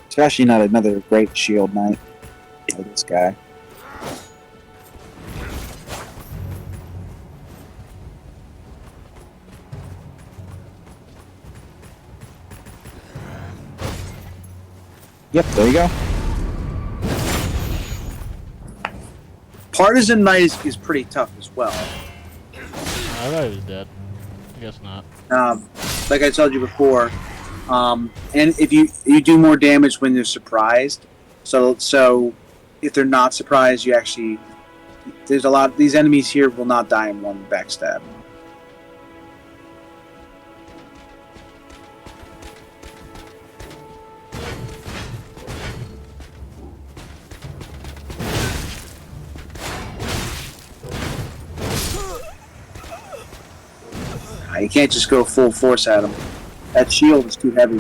Especially not another great shield knight like this guy. Yep, there you go. Partisan Knight is pretty tough as well. I thought he was dead. I guess not. Like I told you before, and if you do more damage when they're surprised, so if they're not surprised, you actually there's a lot. These enemies here will not die in one backstab. You can't just go full force at him. That shield is too heavy.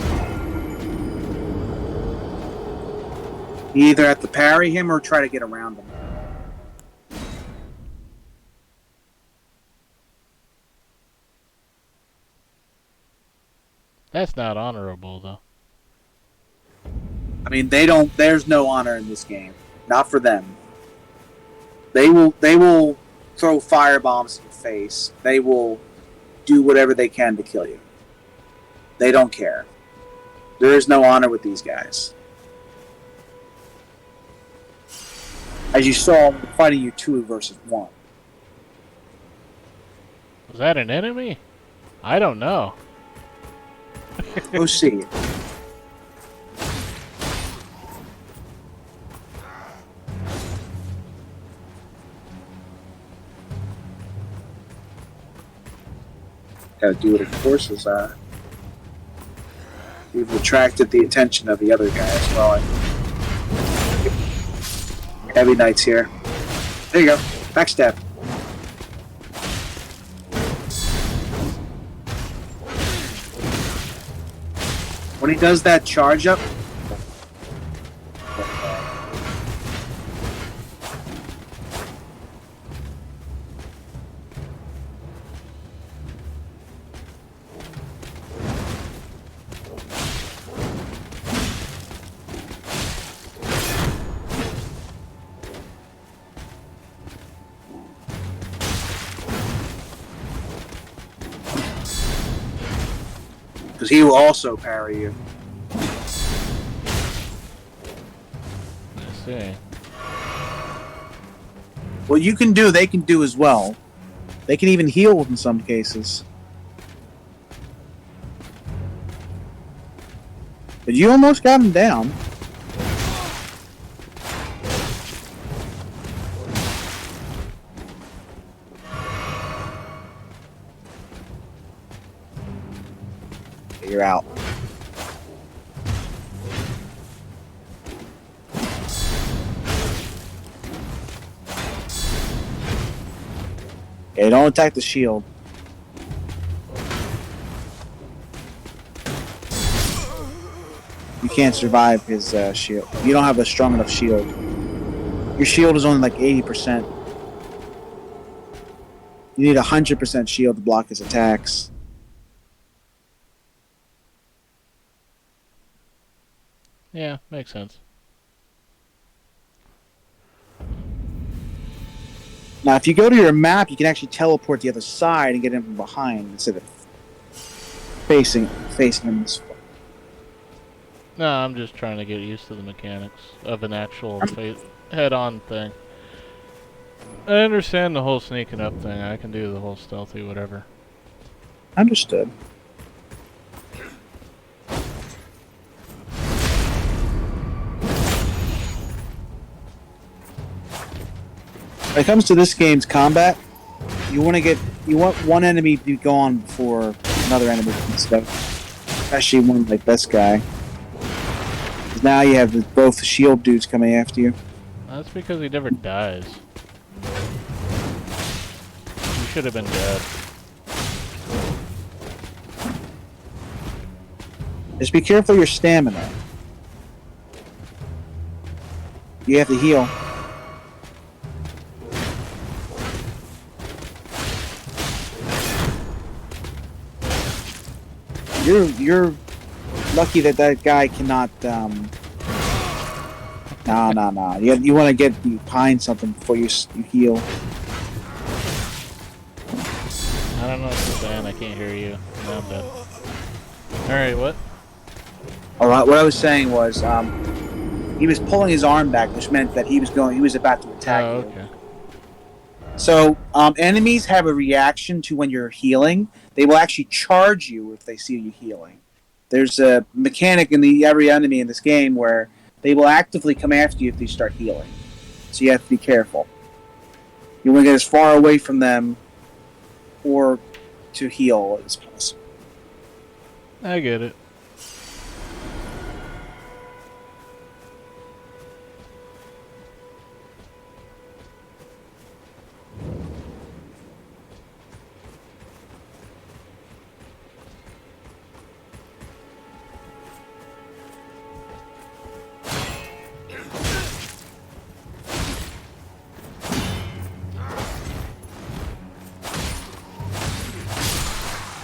You either have to parry him or try to get around him. That's not honorable, though. I mean, they don't. There's no honor in this game. Not for them. They will throw firebombs in your face. They will do whatever they can to kill you. They don't care. There is no honor with these guys. As you saw, I'm fighting you 2 versus 1. Was that an enemy? I don't know. Go see it. Gotta do it, of course, is you've attracted the attention of the other guy as well. Heavy Knight's here. There you go. Backstab. When he does that charge up, because he will also parry you. I see. What you can do, they can do as well. They can even heal in some cases. But you almost got him down. You're out. Okay, don't attack the shield. You can't survive his shield. You don't have a strong enough shield. Your shield is only like 80%. You need 100% shield to block his attacks. Yeah, makes sense. Now, if you go to your map, you can actually teleport the other side and get him from behind instead of facing him this way. No, I'm just trying to get used to the mechanics of an actual head-on thing. I understand the whole sneaking up thing. I can do the whole stealthy whatever. Understood. When it comes to this game's combat, you want one enemy to go on before another enemy can start. Especially one like this guy. 'Cause now you have both the shield dudes coming after you. That's because he never dies. He should have been dead. Just be careful of your stamina. You have to heal. You're lucky that guy cannot. No. You want to get behind something before you heal. I don't know what you're saying. I can't hear you. No, I'm dead. Alright, what? Alright, what I was saying was, he was pulling his arm back, which meant that he was about to attack you. Okay. So, enemies have a reaction to when you're healing. They will actually charge you if they see you healing. There's a mechanic in every enemy in this game where they will actively come after you if they start healing. So you have to be careful. You want to get as far away from them or to heal as possible. I get it.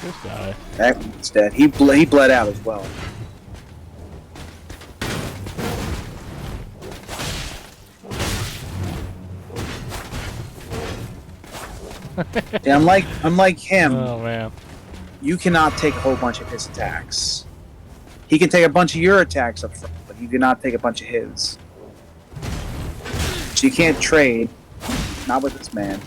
Just die. That one's dead. He bled out as well. Yeah, unlike him, Oh man. you cannot take a whole bunch of his attacks. He can take a bunch of your attacks up front, but you cannot take a bunch of his. So you can't trade. Not with this man.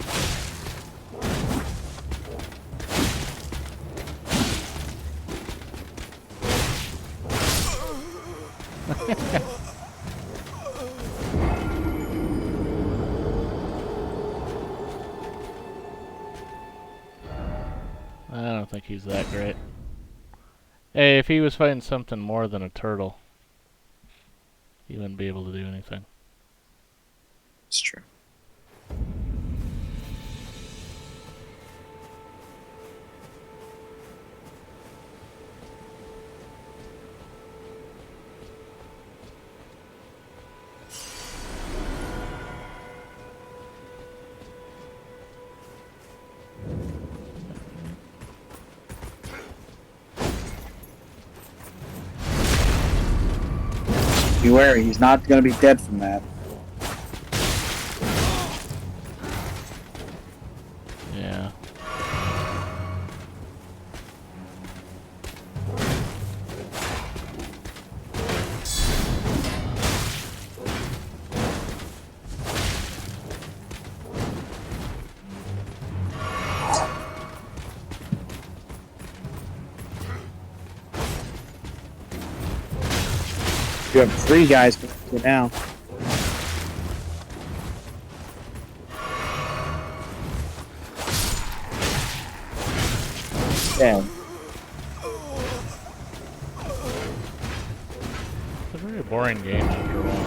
I don't think he's that great. Hey, if he was fighting something more than a turtle, he wouldn't be able to do anything. It's true. Be wary, he's not going to be dead from that. Yeah. You have 3 guys for now. Yeah. Very boring games after a while.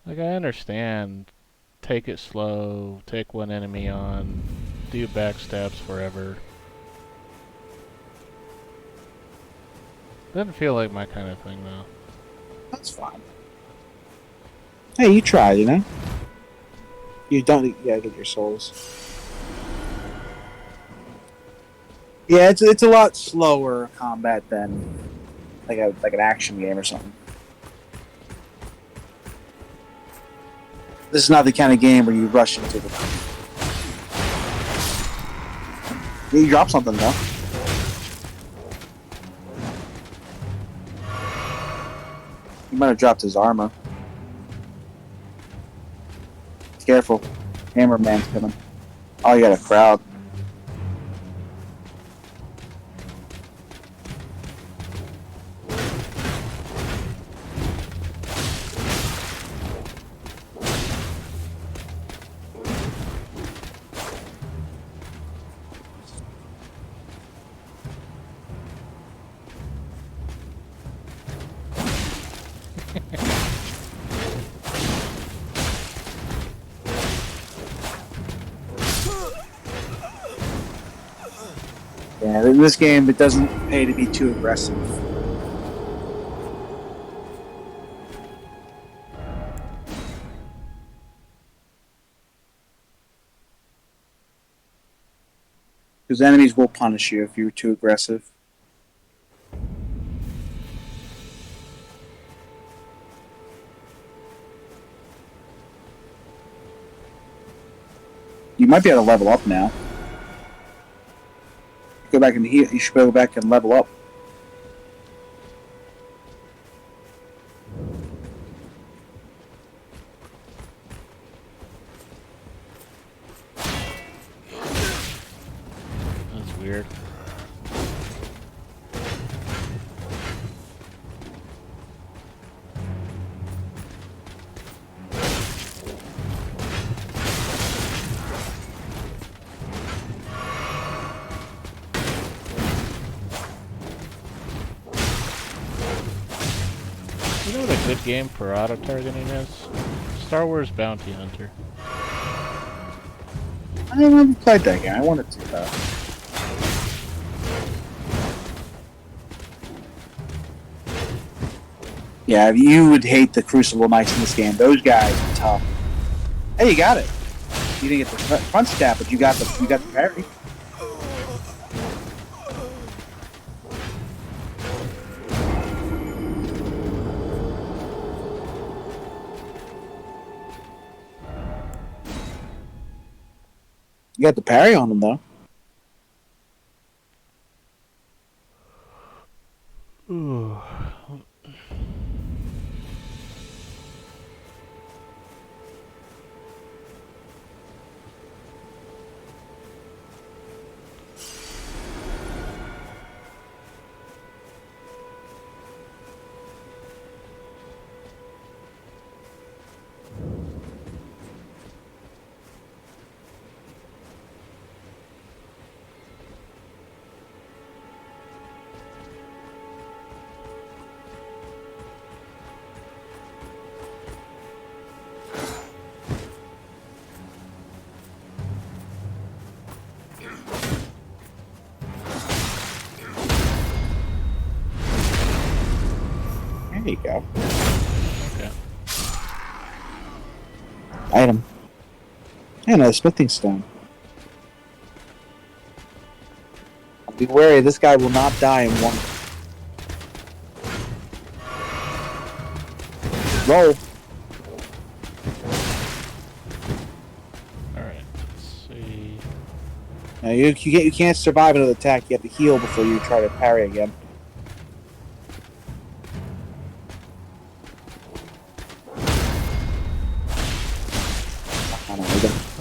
Like, I understand, take it slow, take one enemy on, do backstabs forever. Doesn't feel like my kind of thing, though. That's fine. Hey, you tried, you know? You don't gotta get your souls. Yeah, it's a lot slower combat than like an action game or something. This is not the kind of game where you rush into the. You drop something though. He might have dropped his armor. Careful. Hammer Man's coming. Oh, you got a crowd. Yeah, in this game, it doesn't pay to be too aggressive. Because enemies will punish you if you're too aggressive. You might be able to level up now. Go back and heal. You should go back and level up. That's weird. You know what a good game for auto-targeting is? Star Wars Bounty Hunter. I haven't played that game. I wanted to, though. Yeah, you would hate the Crucible Knights in this game. Those guys are tough. Hey, you got it. You didn't get the front stab, but you got the parry. You got the parry on them, though. Ooh. There you go. Okay. Item. And a smithing stone. Be wary, this guy will not die in one. Roll. Alright, let's see. Now you can't survive another attack. You have to heal before you try to parry again.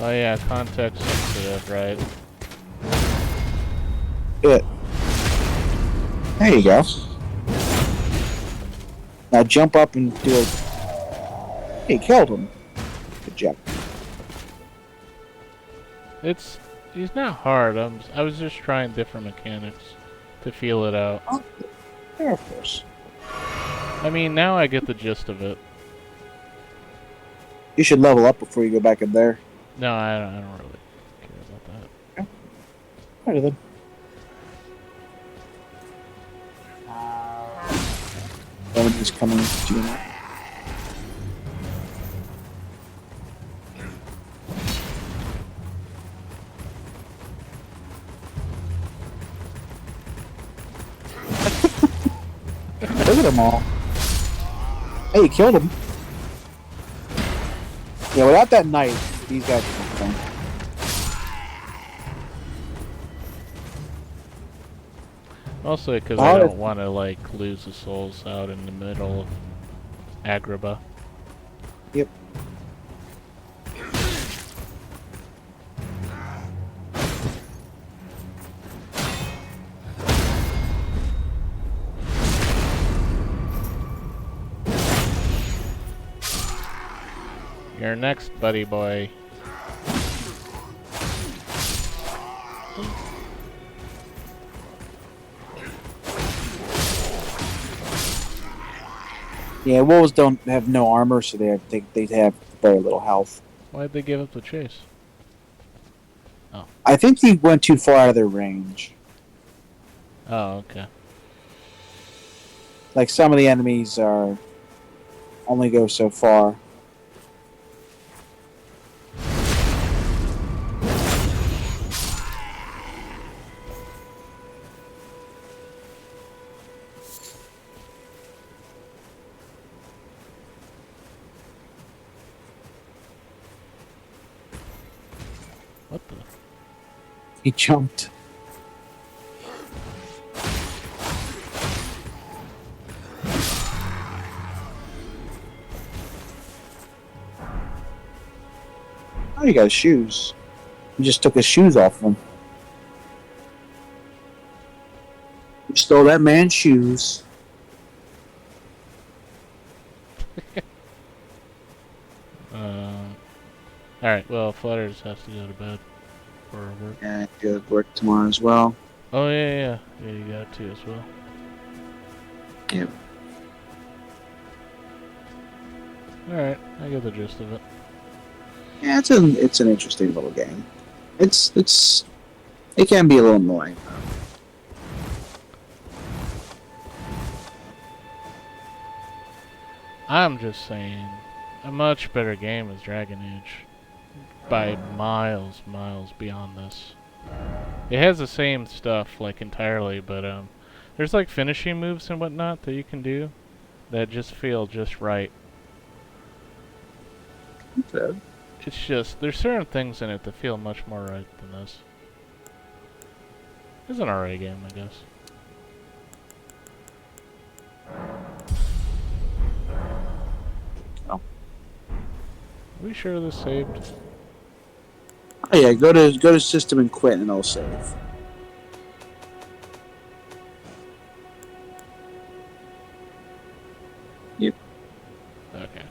Oh yeah, context sensitive, right? Good. There you go. Now jump up and do a... Hey, killed him. Good job. He's not hard. I was just trying different mechanics to feel it out. Oh, yeah, of course. I mean, now I get the gist of it. You should level up before you go back in there. No, I don't really care about that. Alright then. Enemies coming to you now. Look at them all. Hey, you killed him. Yeah, without that knife, these guys are fun. Mostly because Oh, I that's- don't want to like lose the souls out in the middle of Agrabah. Yep. You're next, buddy boy. Yeah, wolves don't have no armor, so they have very little health. Why'd they give up the chase? I think they went too far out of their range. Oh, okay. Like some of the enemies are only go so far. What the? He jumped. Oh, you got his shoes. You just took his shoes off him. You stole that man's shoes. Alright, well, Flutters has to go to bed for work. And go to work tomorrow as well. Oh, yeah. Yeah, you got to as well. Yep. Alright, I get the gist of it. Yeah, it's an interesting little game. It can be a little annoying. I'm just saying, a much better game is Dragon Age. By miles beyond this. It has the same stuff, like, entirely, but, there's, like, finishing moves and whatnot that you can do that just feel just right. Okay. It's just, there's certain things in it that feel much more right than this. It's an alright game, I guess. Oh. Are we sure this saved? Oh yeah, go to system and quit, and it'll save. Yep. Okay.